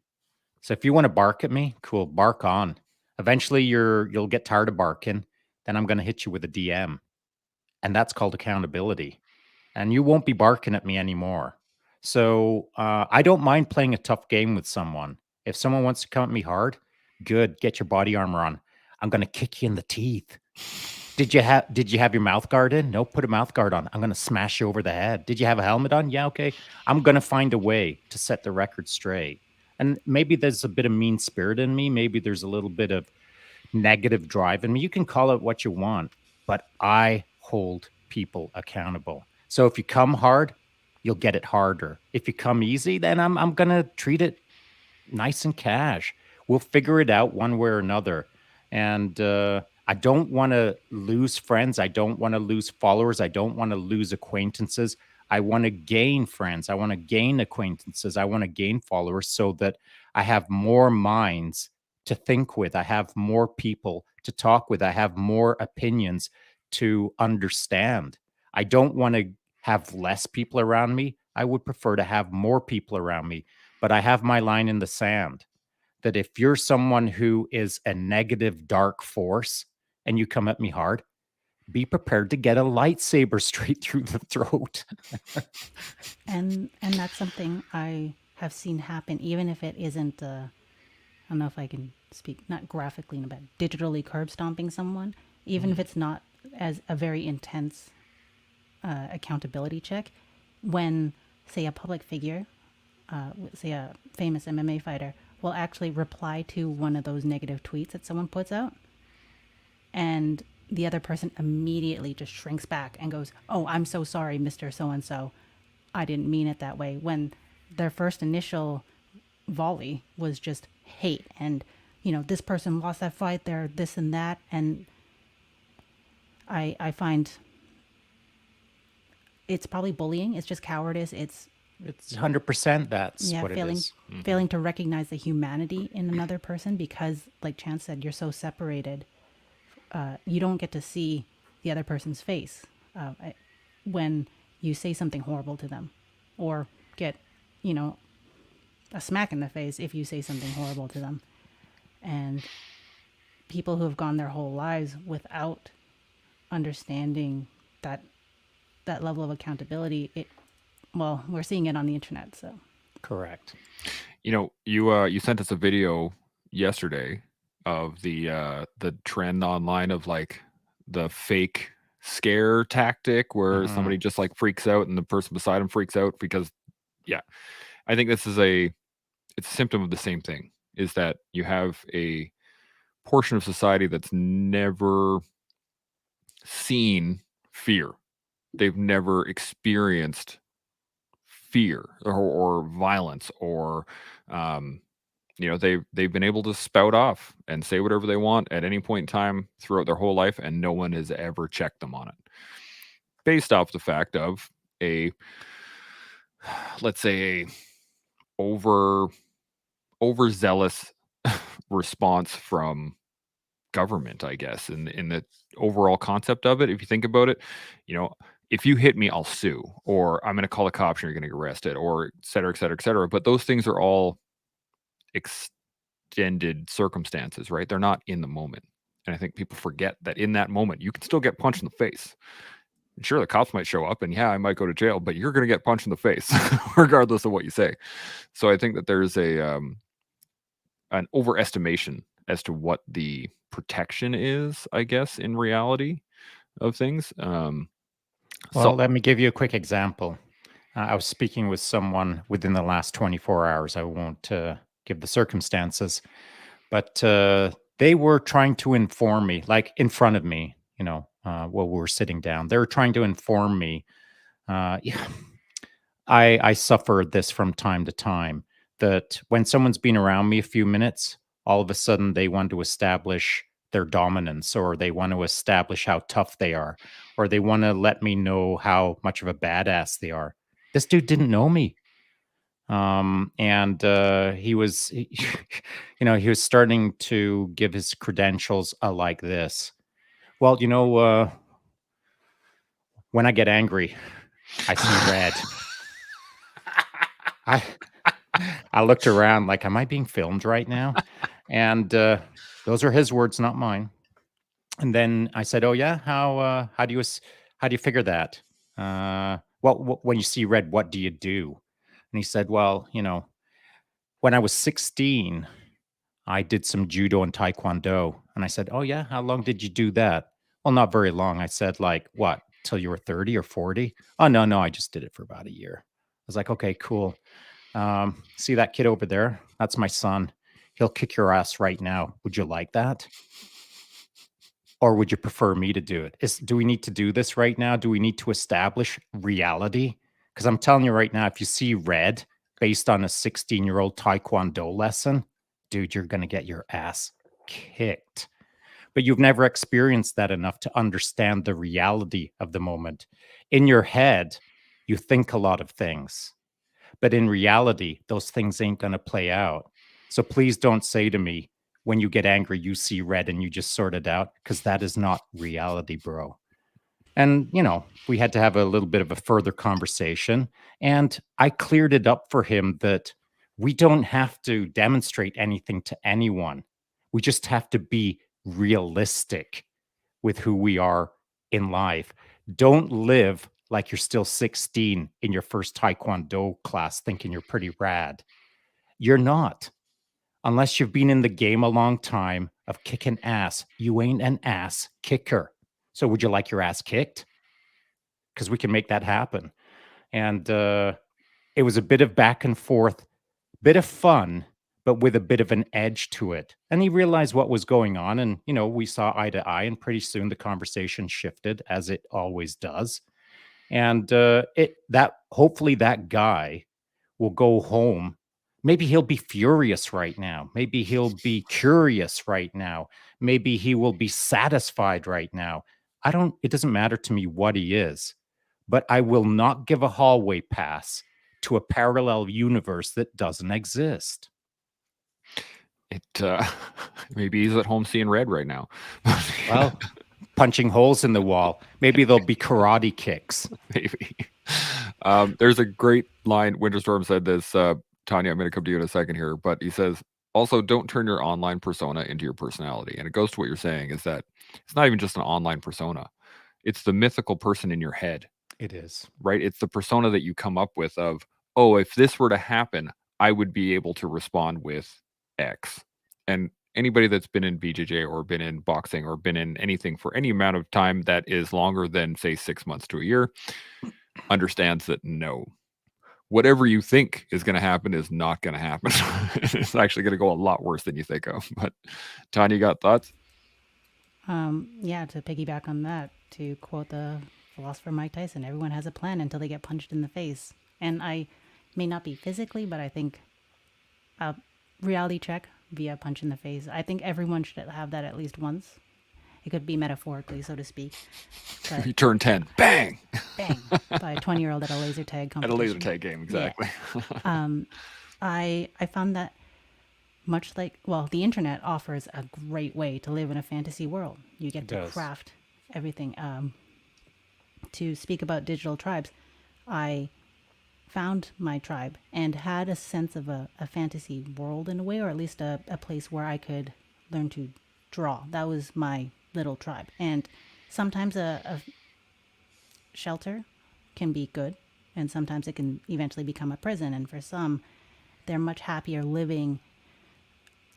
So if you want to bark at me, cool, bark on. Eventually you'll get tired of barking, then I'm going to hit you with a DM. And that's called accountability. And you won't be barking at me anymore. So I don't mind playing a tough game with someone. If someone wants to come at me hard, good, get your body armor on. I'm going to kick you in the teeth. Did you have your mouth guard in? No, put a mouth guard on. I'm going to smash you over the head. Did you have a helmet on? Yeah, okay. I'm going to find a way to set the record straight. And maybe there's a bit of mean spirit in me. Maybe there's a little bit of negative drive in me. You can call it what you want, but I hold people accountable. So if you come hard, you'll get it harder. If you come easy, then I'm going to treat it nice and cash. We'll figure it out one way or another. And I don't want to lose friends. I don't want to lose followers. I don't want to lose acquaintances. I want to gain friends. I want to gain acquaintances. I want to gain followers so that I have more minds to think with. I have more people to talk with. I have more opinions to understand. I don't want to have less people around me. I would prefer to have more people around me. But I have my line in the sand that if you're someone who is a negative, dark force and you come at me hard, be prepared to get a lightsaber straight through the throat. and that's something I have seen happen, even if it isn't, I don't know if I can speak not graphically, but digitally curb stomping someone, even if it's not as a very intense accountability check, when, say, a public figure, say a famous MMA fighter, will actually reply to one of those negative tweets that someone puts out, and the other person immediately just shrinks back and goes, "Oh, I'm so sorry, Mr. So and so. I didn't mean it that way." When their first initial volley was just hate and, this person lost that fight, they're this and that. And I find it's probably bullying. It's just cowardice. It's 100% that's yeah, what it failing is. failing to recognize the humanity in another person because, like Chance said, you're so separated. You don't get to see the other person's face when you say something horrible to them, or get, a smack in the face if you say something horrible to them. And people who have gone their whole lives without understanding that level of accountability, we're seeing it on the internet. So Correct. You sent us a video yesterday of the trend online of like the fake scare tactic where somebody just like freaks out and the person beside him freaks out because I think this is it's a symptom of the same thing, is that you have a portion of society that's never seen fear. They've never experienced fear or violence or they've been able to spout off and say whatever they want at any point in time throughout their whole life, and no one has ever checked them on it, based off the fact of let's say a overzealous response from government, I guess, in the overall concept of it. If you think about it, if you hit me, I'll sue, or I'm going to call the cops and you're going to get arrested, or et cetera, et cetera, et cetera. But those things are all extended circumstances, right? They're not in the moment. And I think people forget that in that moment, you can still get punched in the face. Sure, the cops might show up and I might go to jail, but you're going to get punched in the face regardless of what you say. So I think that there's an overestimation as to what the protection is, I guess, in reality of things. Well, let me give you a quick example. I was speaking with someone within the last 24 hours. I won't give the circumstances, but they were trying to inform me, like in front of me, while we were sitting down. They were trying to inform me. I suffer this from time to time, that when someone's been around me a few minutes, all of a sudden they want to establish their dominance, or they want to establish how tough they are, or they want to let me know how much of a badass they are. This dude didn't know me. And he was, he was starting to give his credentials like this. Well, when I get angry, I see red. I looked around like, am I being filmed right now? And those are his words, not mine. And then I said, "Oh yeah, how do you figure that? When you see red, what do you do?" And he said, "Well, when I was 16, I did some judo and taekwondo." And I said, "Oh yeah, how long did you do that?" "Well, not very long." I said, "Like what? Till you were 30 or 40?" "Oh no, I just did it for about a year." I was like, "Okay, cool. See that kid over there? That's my son. He'll kick your ass right now. Would you like that? Or would you prefer me to do it? Do we need to do this right now? Do we need to establish reality? Because I'm telling you right now, if you see red based on a 16-year-old taekwondo lesson, dude, you're going to get your ass kicked. But you've never experienced that enough to understand the reality of the moment. In your head, you think a lot of things, but in reality, those things ain't going to play out. So please don't say to me, when you get angry, you see red and you just sort it out, because that is not reality, bro. And, we had to have a little bit of a further conversation. And I cleared it up for him that we don't have to demonstrate anything to anyone. We just have to be realistic with who we are in life. Don't live like you're still 16 in your first taekwondo class thinking you're pretty rad. You're not. unless you've been in the game a long time of kicking ass, you ain't an ass kicker. So would you like your ass kicked? Because we can make that happen. And it was a bit of back and forth, bit of fun, but with a bit of an edge to it. And he realized what was going on. And, we saw eye to eye. And pretty soon the conversation shifted, as it always does. And hopefully that guy will go home. Maybe he'll be furious right now. Maybe he'll be curious right now. Maybe he will be satisfied right now. It doesn't matter to me what he is, but I will not give a hallway pass to a parallel universe that doesn't exist. Maybe he's at home seeing red right now. Well, punching holes in the wall. Maybe there'll be karate kicks. Maybe. There's a great line. Winterstorm said this. Tanya, I'm going to come to you in a second here, but he says, also, don't turn your online persona into your personality. And it goes to what you're saying, is that it's not even just an online persona. It's the mythical person in your head. It is. Right? It's the persona that you come up with of, oh, if this were to happen, I would be able to respond with X. And anybody that's been in BJJ or been in boxing or been in anything for any amount of time that is longer than, say, 6 months to a year understands that no, whatever you think is going to happen is not going to happen. It's actually going to go a lot worse than you think of. But Tanya, you got thoughts? Yeah, to piggyback on that, to quote the philosopher Mike Tyson, everyone has a plan until they get punched in the face. And I may not be physically, but I think a reality check via punch in the face. I think everyone should have that at least once. It could be metaphorically, so to speak. But you turn 10, bang! Bang! By a 20-year-old at a laser tag competition. At a laser tag game, exactly. Yeah. I found that much like, well, the internet offers a great way to live in a fantasy world. You get to craft everything. To speak about digital tribes, I found my tribe and had a sense of a fantasy world in a way, or at least a place where I could learn to draw. That was my little tribe. And sometimes a shelter can be good, and sometimes it can eventually become a prison. And for some, they're much happier living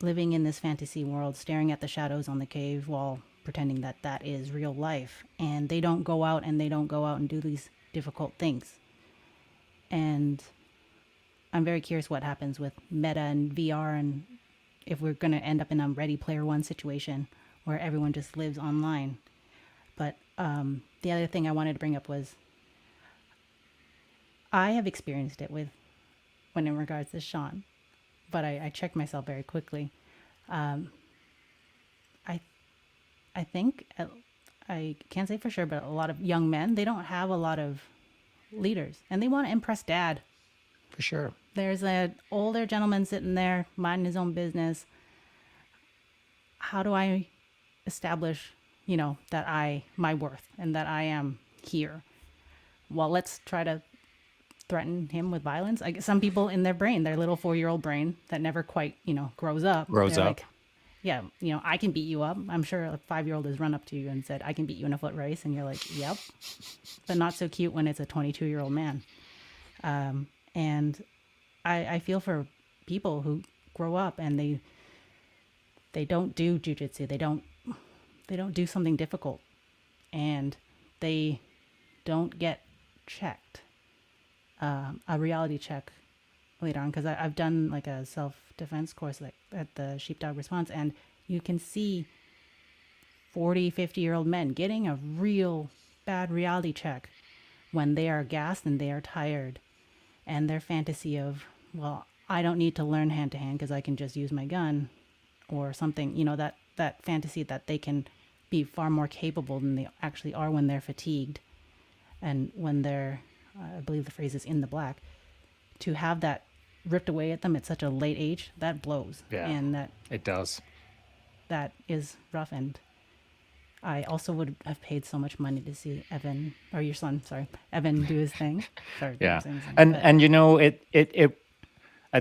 in this fantasy world, staring at the shadows on the cave wall, pretending that that is real life. And they don't go out and do these difficult things. And I'm very curious what happens with meta and VR, and if we're going to end up in a Ready Player One situation where everyone just lives online. But the other thing I wanted to bring up was I have experienced it when in regards to Shaun, but I checked myself very quickly. I think, I can't say for sure, but a lot of young men, they don't have a lot of leaders, and they want to impress dad. For sure. There's an older gentleman sitting there minding his own business. How do I establish, that my worth and that I am here? Well, let's try to threaten him with violence. I guess some people in their brain, their little 4-year-old brain that never quite, grows up. Like, yeah, I can beat you up. I'm sure a 5-year-old has run up to you and said, I can beat you in a foot race. And you're like, yep. But not so cute when it's a 22-year-old man. And I feel for people who grow up and they don't do jujitsu. They don't do something difficult, and they don't get checked, a reality check later on. Because I've done like a self-defense course like at the Sheepdog Response, and you can see 40, 50-year-old men getting a real bad reality check when they are gassed and they are tired, and their fantasy of, well, I don't need to learn hand-to-hand because I can just use my gun or something, that fantasy that they can be far more capable than they actually are when they're fatigued and when they're, I believe the phrase is in the black, to have that ripped away at them at such a late age, that blows. Yeah, and that it does. That is rough. And I also would have paid so much money to see Evan, or your son, sorry, Evan, do his thing. Sorry, yeah, and it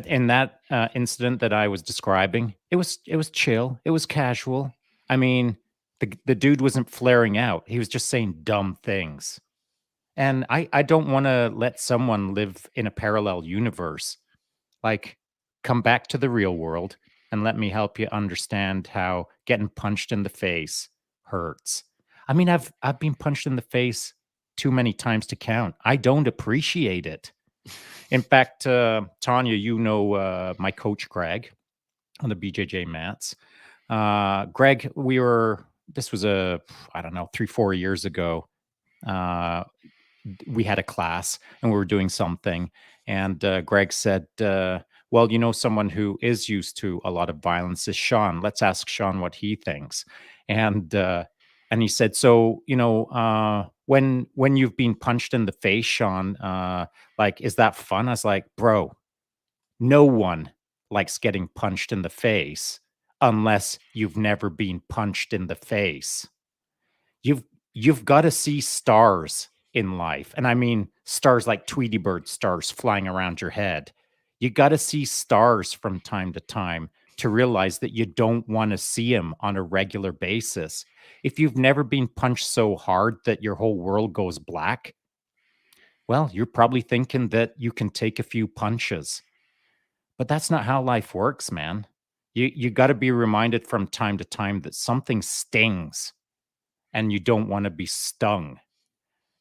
in that incident that I was describing, it was chill, it was casual. I mean, the dude wasn't flaring out; he was just saying dumb things. And I don't want to let someone live in a parallel universe. Like, come back to the real world. and let me help you understand how getting punched in the face hurts. I mean, I've been punched in the face too many times to count. I don't appreciate it. In fact, Tanya, my coach Greg on the BJJ mats. Greg, this was I don't know, 3-4 years ago. Uh, we had a class and we were doing something, and Greg said, well, someone who is used to a lot of violence is Shaun. Let's ask Shaun what he thinks. And he said, so, when you've been punched in the face, Shaun, like, is that fun? I was like, bro, no one likes getting punched in the face unless you've never been punched in the face. You've you've got to see stars in life. And I mean stars like Tweety Bird stars flying around your head. You got to see stars from time to time to realize that you don't want to see them on a regular basis. If you've never been punched so hard that your whole world goes black, well, you're probably thinking that you can take a few punches. But that's not how life works, man. You got to be reminded from time to time that something stings and you don't want to be stung.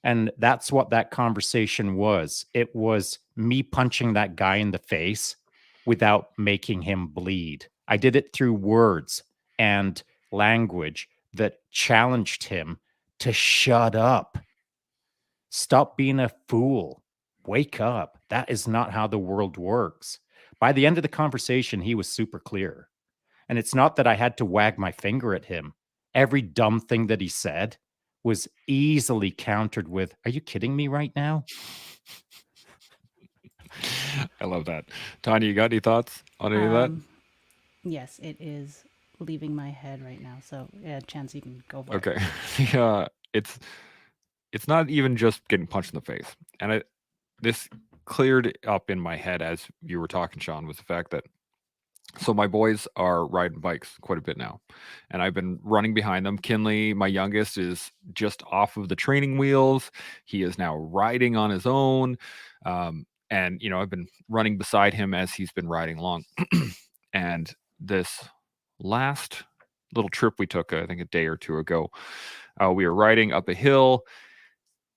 And that's what that conversation was. It was me punching that guy in the face without making him bleed. I did it through words and language that challenged him to shut up. Stop being a fool. Wake up. That is not how the world works. By the end of the conversation, he was super clear. And it's not that I had to wag my finger at him. Every dumb thing that he said was easily countered with, "Are you kidding me right now?" I love that. Tanya, you got any thoughts on any of that? Yes, it is leaving my head right now. So, yeah, Chance, you can go for it. Okay. It's not even just getting punched in the face. And this cleared up in my head as you were talking, Shaun, was the fact that so my boys are riding bikes quite a bit now, and I've been running behind them. Kinley, my youngest, is just off of the training wheels. He is now riding on his own, and I've been running beside him as he's been riding along. And this last little trip we took, I think a day or two ago, we were riding up a hill.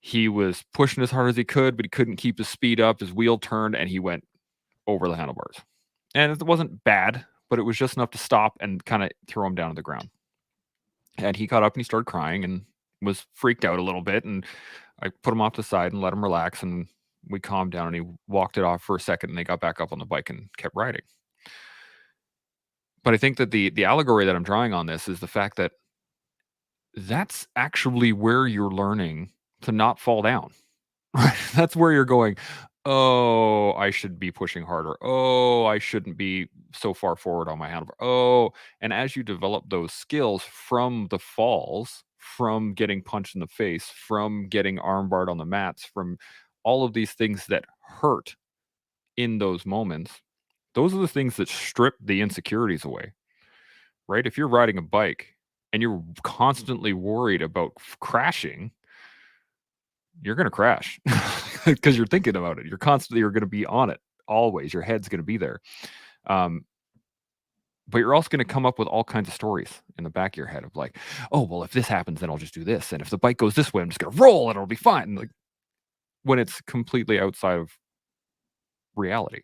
He was pushing as hard as he could, but he couldn't keep his speed up. His wheel turned, and he went over the handlebars. And it wasn't bad, but it was just enough to stop and kind of throw him down to the ground. And he got up and he started crying and was freaked out a little bit. And I put him off to the side and let him relax. And we calmed down, and he walked it off for a second, and they got back up on the bike and kept riding. But I think that the allegory that I'm drawing on this is the fact that that's actually where you're learning to not fall down. Right? That's where you're going, oh, I should be pushing harder. Oh, I shouldn't be so far forward on my handlebar. Oh, and as you develop those skills from the falls, from getting punched in the face, from getting armbarred on the mats, from all of these things that hurt in those moments, those are the things that strip the insecurities away, right? If you're riding a bike and you're constantly worried about crashing, you're going to crash because you're thinking about it. You're going to be on it always. Your head's going to be there. But you're also going to come up with all kinds of stories in the back of your head of like, oh, well, if this happens, then I'll just do this. And if the bike goes this way, I'm just going to roll and it'll be fine. And like, when it's completely outside of reality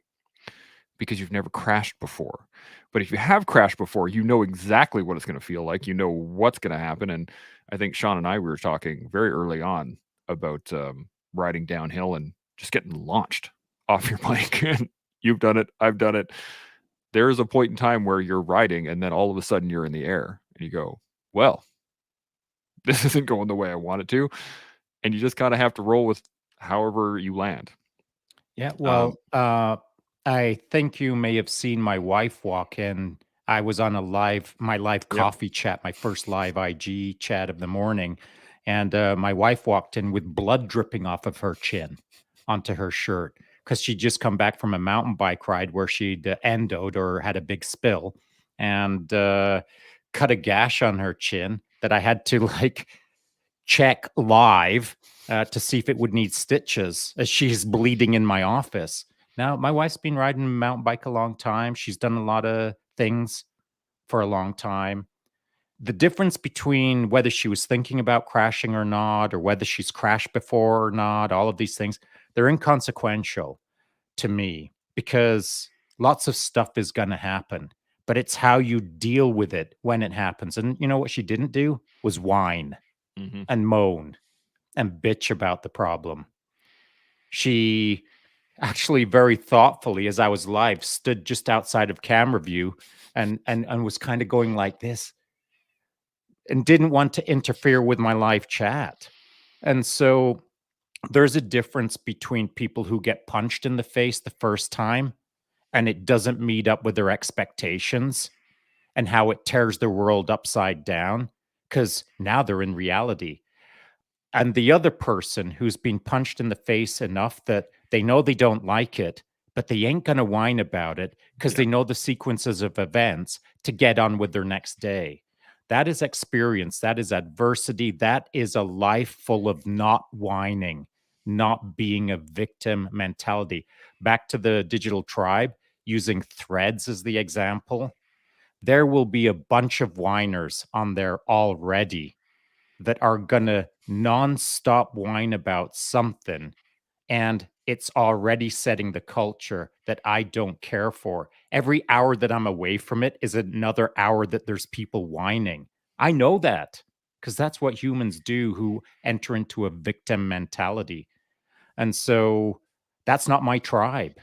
because you've never crashed before. But if you have crashed before, you know exactly what it's going to feel like. You know what's going to happen. And I think Shaun and I, we were talking very early on about riding downhill and just getting launched off your bike. And you've done it. I've done it. There is a point in time where you're riding and then all of a sudden you're in the air and you go, well, this isn't going the way I want it to. And you just kind of have to roll with however you land. Yeah, well, I think you may have seen my wife walk in. I was on my live coffee chat, my first live IG chat of the morning, and my wife walked in with blood dripping off of her chin onto her shirt because she'd just come back from a mountain bike ride where she'd endoed or had a big spill and cut a gash on her chin that I had to like check live to see if it would need stitches as she's bleeding in my office. Now, my wife's been riding a mountain bike a long time. She's done a lot of things for a long time. The difference between whether she was thinking about crashing or not, or whether she's crashed before or not, all of these things, they're inconsequential to me because lots of stuff is going to happen, but it's how you deal with it when it happens. And you know what she didn't do was whine Mm-hmm. and moan and bitch about the problem. She actually very thoughtfully, as I was live, stood just outside of camera view and was kind of going like this and didn't want to interfere with my live chat. And so there's a difference between people who get punched in the face the first time and it doesn't meet up with their expectations and how it tears their world upside down because now they're in reality. And the other person who's been punched in the face enough that they know they don't like it, but they ain't going to whine about it because Yeah. they know the sequences of events to get on with their next day. That is experience. That is adversity. That is a life full of not whining, not being a victim mentality. Back to the digital tribe, using threads as the example, there will be a bunch of whiners on there already that are going to nonstop whine about something. And it's already setting the culture that I don't care for. Every hour that I'm away from it is another hour that there's people whining. I know that because that's what humans do who enter into a victim mentality. And so that's not my tribe.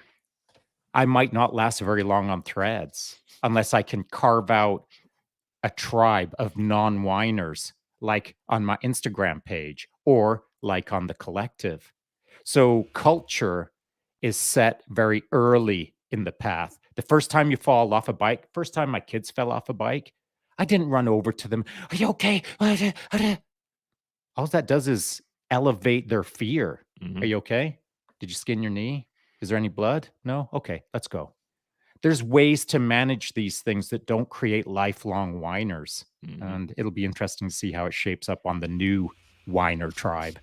I might not last very long on threads unless I can carve out a tribe of non-whiners, like on my Instagram page or like on the collective. So culture is set very early in the path. The first time you fall off a bike, first time my kids fell off a bike, I didn't run over to them. Are you okay? All that does is elevate their fear. Mm-hmm. Are you okay? Did you skin your knee? Is there any blood? No? Okay, let's go. There's ways to manage these things that don't create lifelong whiners. Mm-hmm. And it'll be interesting to see how it shapes up on the new whiner tribe.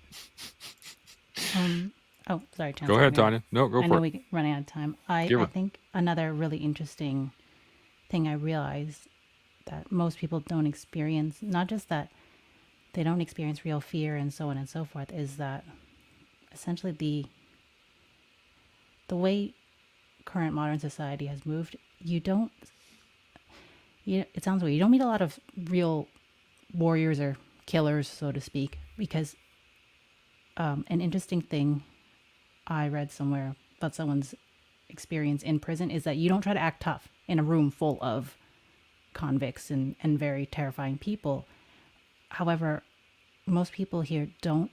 Oh, sorry, Chance. Go ahead, Tanya. No, go I for know it. we're running out of time. I Give her. think another really interesting thing I realized that most people don't experience, not just that they don't experience real fear and so on and so forth, is that essentially the way current modern society has moved, it sounds weird. You don't meet a lot of real warriors or killers, so to speak, because an interesting thing I read somewhere about someone's experience in prison is that you don't try to act tough in a room full of convicts and very terrifying people. However, most people here don't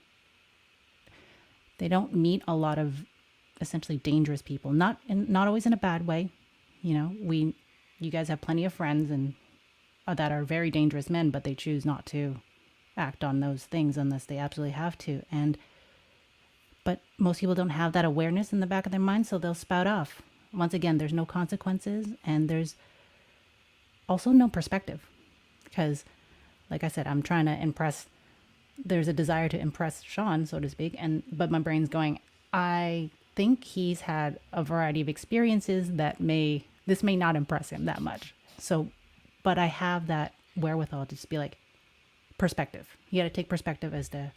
meet a lot of essentially dangerous people. Not always in a bad way. You know, you guys have plenty of friends and that are very dangerous men, but they choose not to act on those things unless they absolutely have to. But most people don't have that awareness in the back of their mind, so they'll spout off. Once again, there's no consequences and there's also no perspective. Because, like I said, I'm trying to impress. There's a desire to impress Shaun, so to speak, but my brain's going, I think he's had a variety of experiences this may not impress him that much. So, but I have that wherewithal to just be like, perspective. You got to take perspective as to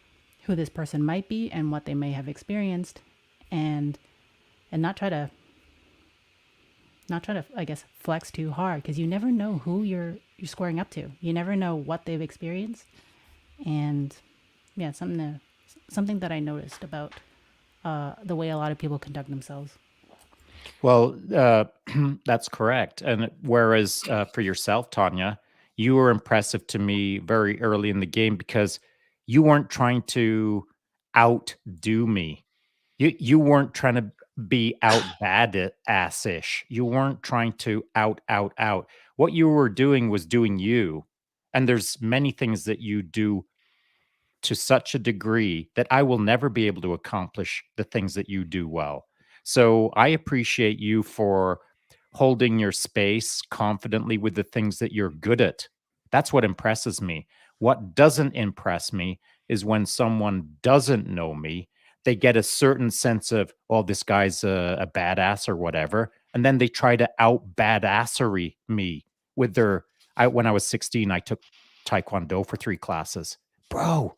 who this person might be and what they may have experienced, and not try to I guess flex too hard, because you never know who you're squaring up to. You never know what they've experienced. And yeah, something that I noticed about the way a lot of people conduct themselves. Well, that's correct. And whereas for yourself, Tanya, you were impressive to me very early in the game because you weren't trying to outdo me. You weren't trying to be out bad ass-ish. You weren't trying to out. What you were doing was doing you. And there's many things that you do to such a degree that I will never be able to accomplish the things that you do well. So I appreciate you for holding your space confidently with the things that you're good at. That's what impresses me. What doesn't impress me is when someone doesn't know me, they get a certain sense of, oh, this guy's a badass or whatever. And then they try to out badassery me with their. When I was 16, I took Taekwondo for 3 classes. Bro,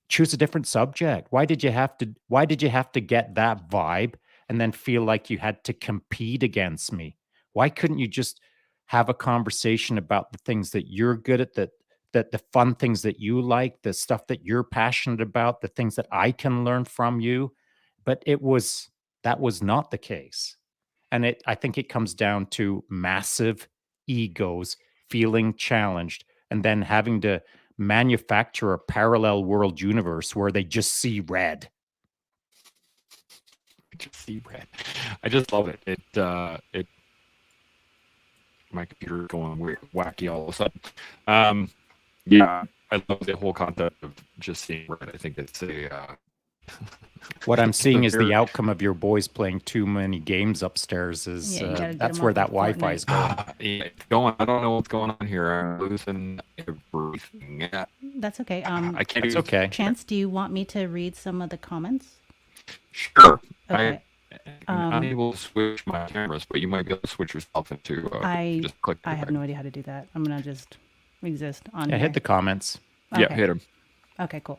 choose a different subject. Why did you have to? Why did you have to get that vibe and then feel like you had to compete against me? Why couldn't you just have a conversation about the things that you're good at, that the fun things that you like, the stuff that you're passionate about, the things that I can learn from you? But that was not the case. And I think it comes down to massive egos feeling challenged and then having to manufacture a parallel world universe where they just see red. Just see red. I just love it. It my computer going weird, wacky all of a sudden. Yeah, I love the whole concept of just seeing red. I think it's a what I'm seeing is the outcome of your boys playing too many games upstairs. Is that's where that Wi-Fi is going. Yeah, it's going. I don't know what's going on here. I'm losing everything. Yeah. That's okay. I can't. It's okay. Chance, do you want me to read some of the comments? Sure. Okay. I'm unable to switch my cameras, but you might be able to switch yourself into. Just click. I have no idea how to do that. I'm gonna just exist on. Yeah, hit the comments. Okay. Yeah, hit them. Okay, cool.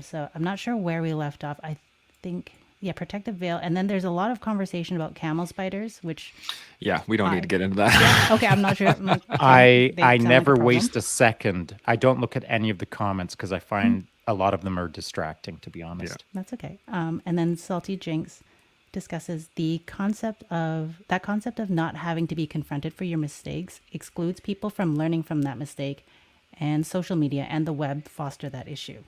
So I'm not sure where we left off. I think, protective veil. And then there's a lot of conversation about camel spiders, which... Yeah, we don't need to get into that. Okay, I'm not sure. I never waste a second. I don't look at any of the comments because I find a lot of them are distracting, to be honest. Yeah. That's okay. And then Salty Jinx discusses the concept of not having to be confronted for your mistakes excludes people from learning from that mistake, and social media and the web foster that issue.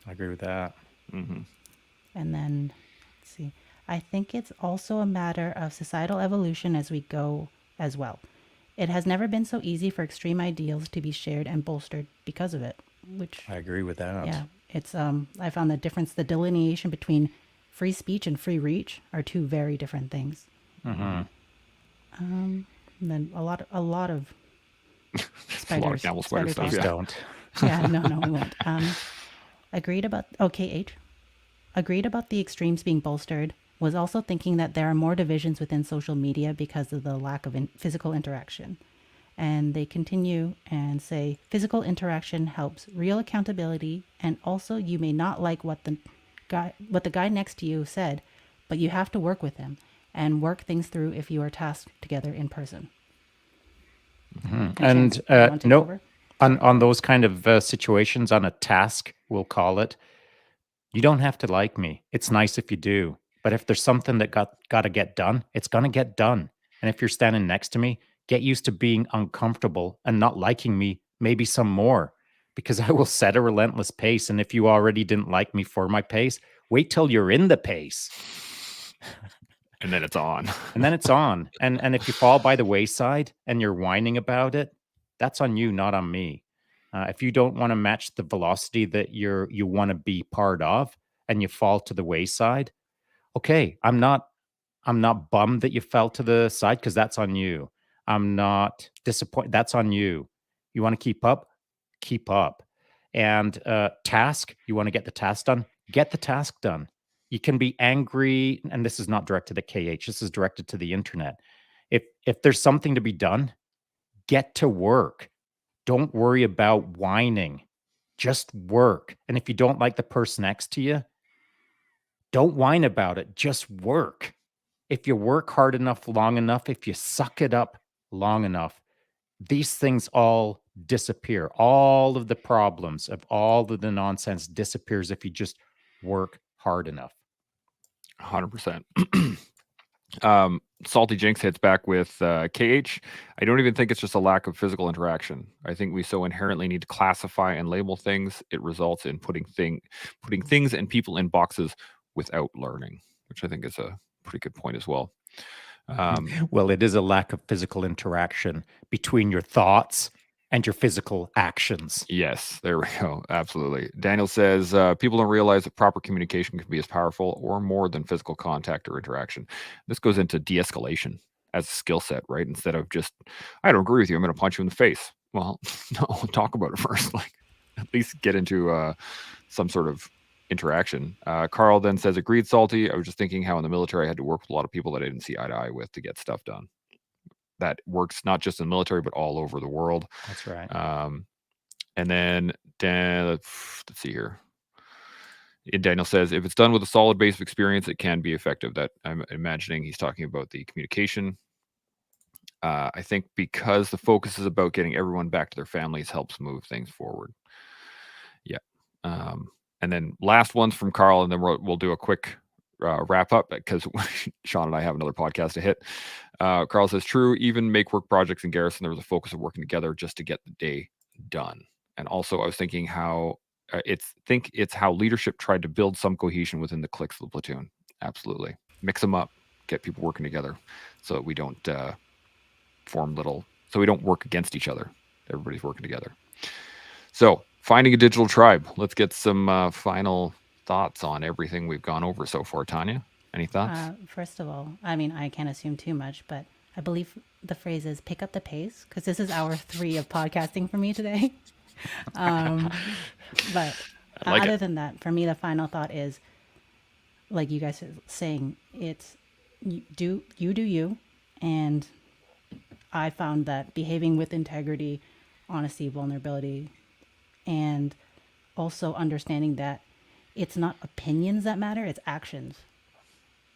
I agree with that. Mm-hmm. And then, let's see. I think it's also a matter of societal evolution as we go as well. It has never been so easy for extreme ideals to be shared and bolstered because of it, which... I agree with that. Yeah. It's, I found the delineation between free speech and free reach are two very different things. Mm-hmm. And then a lot of spiders. A lot of camel spider stuff, yeah. Don't. Yeah, no, we won't. Agreed about the extremes being bolstered, was also thinking that there are more divisions within social media because of the lack of physical interaction. And they continue and say, physical interaction helps real accountability, and also you may not like what the guy next to you said, but you have to work with him and work things through if you are tasked together in person. Mm-hmm. And no, on those kind of situations, on a task, we'll call it, you don't have to like me. It's nice if you do. But if there's something that got to get done, it's going to get done. And if you're standing next to me, get used to being uncomfortable and not liking me, maybe some more, because I will set a relentless pace. And if you already didn't like me for my pace, wait till you're in the pace. And then it's on. And then it's on. And if you fall by the wayside and you're whining about it, that's on you, not on me. If you don't want to match the velocity that you want to be part of, and you fall to the wayside, okay, I'm not bummed that you fell to the side because that's on you. I'm not disappointed. That's on you. You want to keep up? Keep up. And task, you want to get the task done? Get the task done. You can be angry, and this is not directed at KH. This is directed to the internet. If there's something to be done, get to work. Don't worry about whining. Just work. And if you don't like the person next to you, don't whine about it. Just work. If you work hard enough, long enough, if you suck it up long enough, these things all disappear. All of the problems of all of the nonsense disappears if you just work hard enough. 100%. Salty Jinx hits back with KH. I don't even think it's just a lack of physical interaction. I think we so inherently need to classify and label things. It results in putting things and people in boxes without learning, which I think is a pretty good point as well. Well, it is a lack of physical interaction between your thoughts and your physical actions. Yes, there we go. Absolutely. Daniel says, people don't realize that proper communication can be as powerful or more than physical contact or interaction. This goes into de-escalation as a skill set, right? Instead of just, I don't agree with you, I'm going to punch you in the face. Well, no, talk about it first. Like, at least get into some sort of interaction. Carl then says, agreed, Salty. I was just thinking how in the military I had to work with a lot of people that I didn't see eye to eye with to get stuff done. that works not just in the military but all over the world. That's right. And then let's see here. Daniel says, if it's done with a solid base of experience, it can be effective. That I'm imagining he's talking about the communication. I think because the focus is about getting everyone back to their families helps move things forward. Yeah. And then last ones from Carl, and then we'll do a quick wrap up because Shaun and I have another podcast to hit. Carl says, true, even make work projects in Garrison, there was a focus of working together just to get the day done. And also I was thinking how it's how leadership tried to build some cohesion within the cliques of the platoon. Absolutely. Mix them up, get people working together so that we don't so we don't work against each other. Everybody's working together. So finding a digital tribe. Let's get some final thoughts on everything we've gone over so far. Tanya, any thoughts? First of all, I mean, I can't assume too much, but I believe the phrase is pick up the pace, because this is hour 3 of podcasting for me today. But other than that, for me, the final thought is, like you guys are saying, it's you do you, and I found that behaving with integrity, honesty, vulnerability, and also understanding that it's not opinions that matter, it's actions.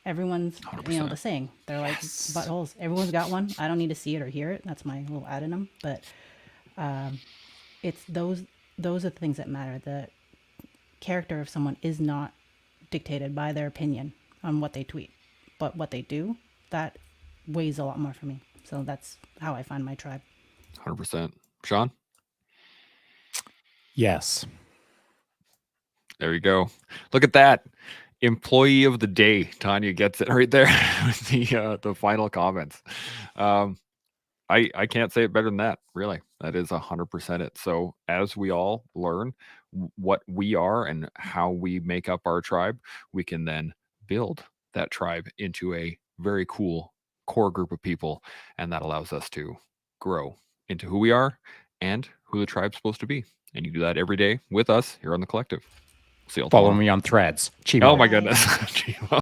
Everyone's, 100%. The saying, they're like buttholes. Everyone's got one. I don't need to see it or hear it. That's my little addendum. But it's those are the things that matter. The character of someone is not dictated by their opinion on what they tweet, but what they do, that weighs a lot more for me. So that's how I find my tribe. 100%. Shaun? Yes. There you go. Look at that. Employee of the day. Tanya gets it right there with the final comments. I can't say it better than that, really. That is 100% it. So as we all learn what we are and how we make up our tribe, we can then build that tribe into a very cool core group of people. And that allows us to grow into who we are and who the tribe's supposed to be. And you do that every day with us here on The Collective. See you all Follow tomorrow. me on Threads. Oh my Bye. goodness.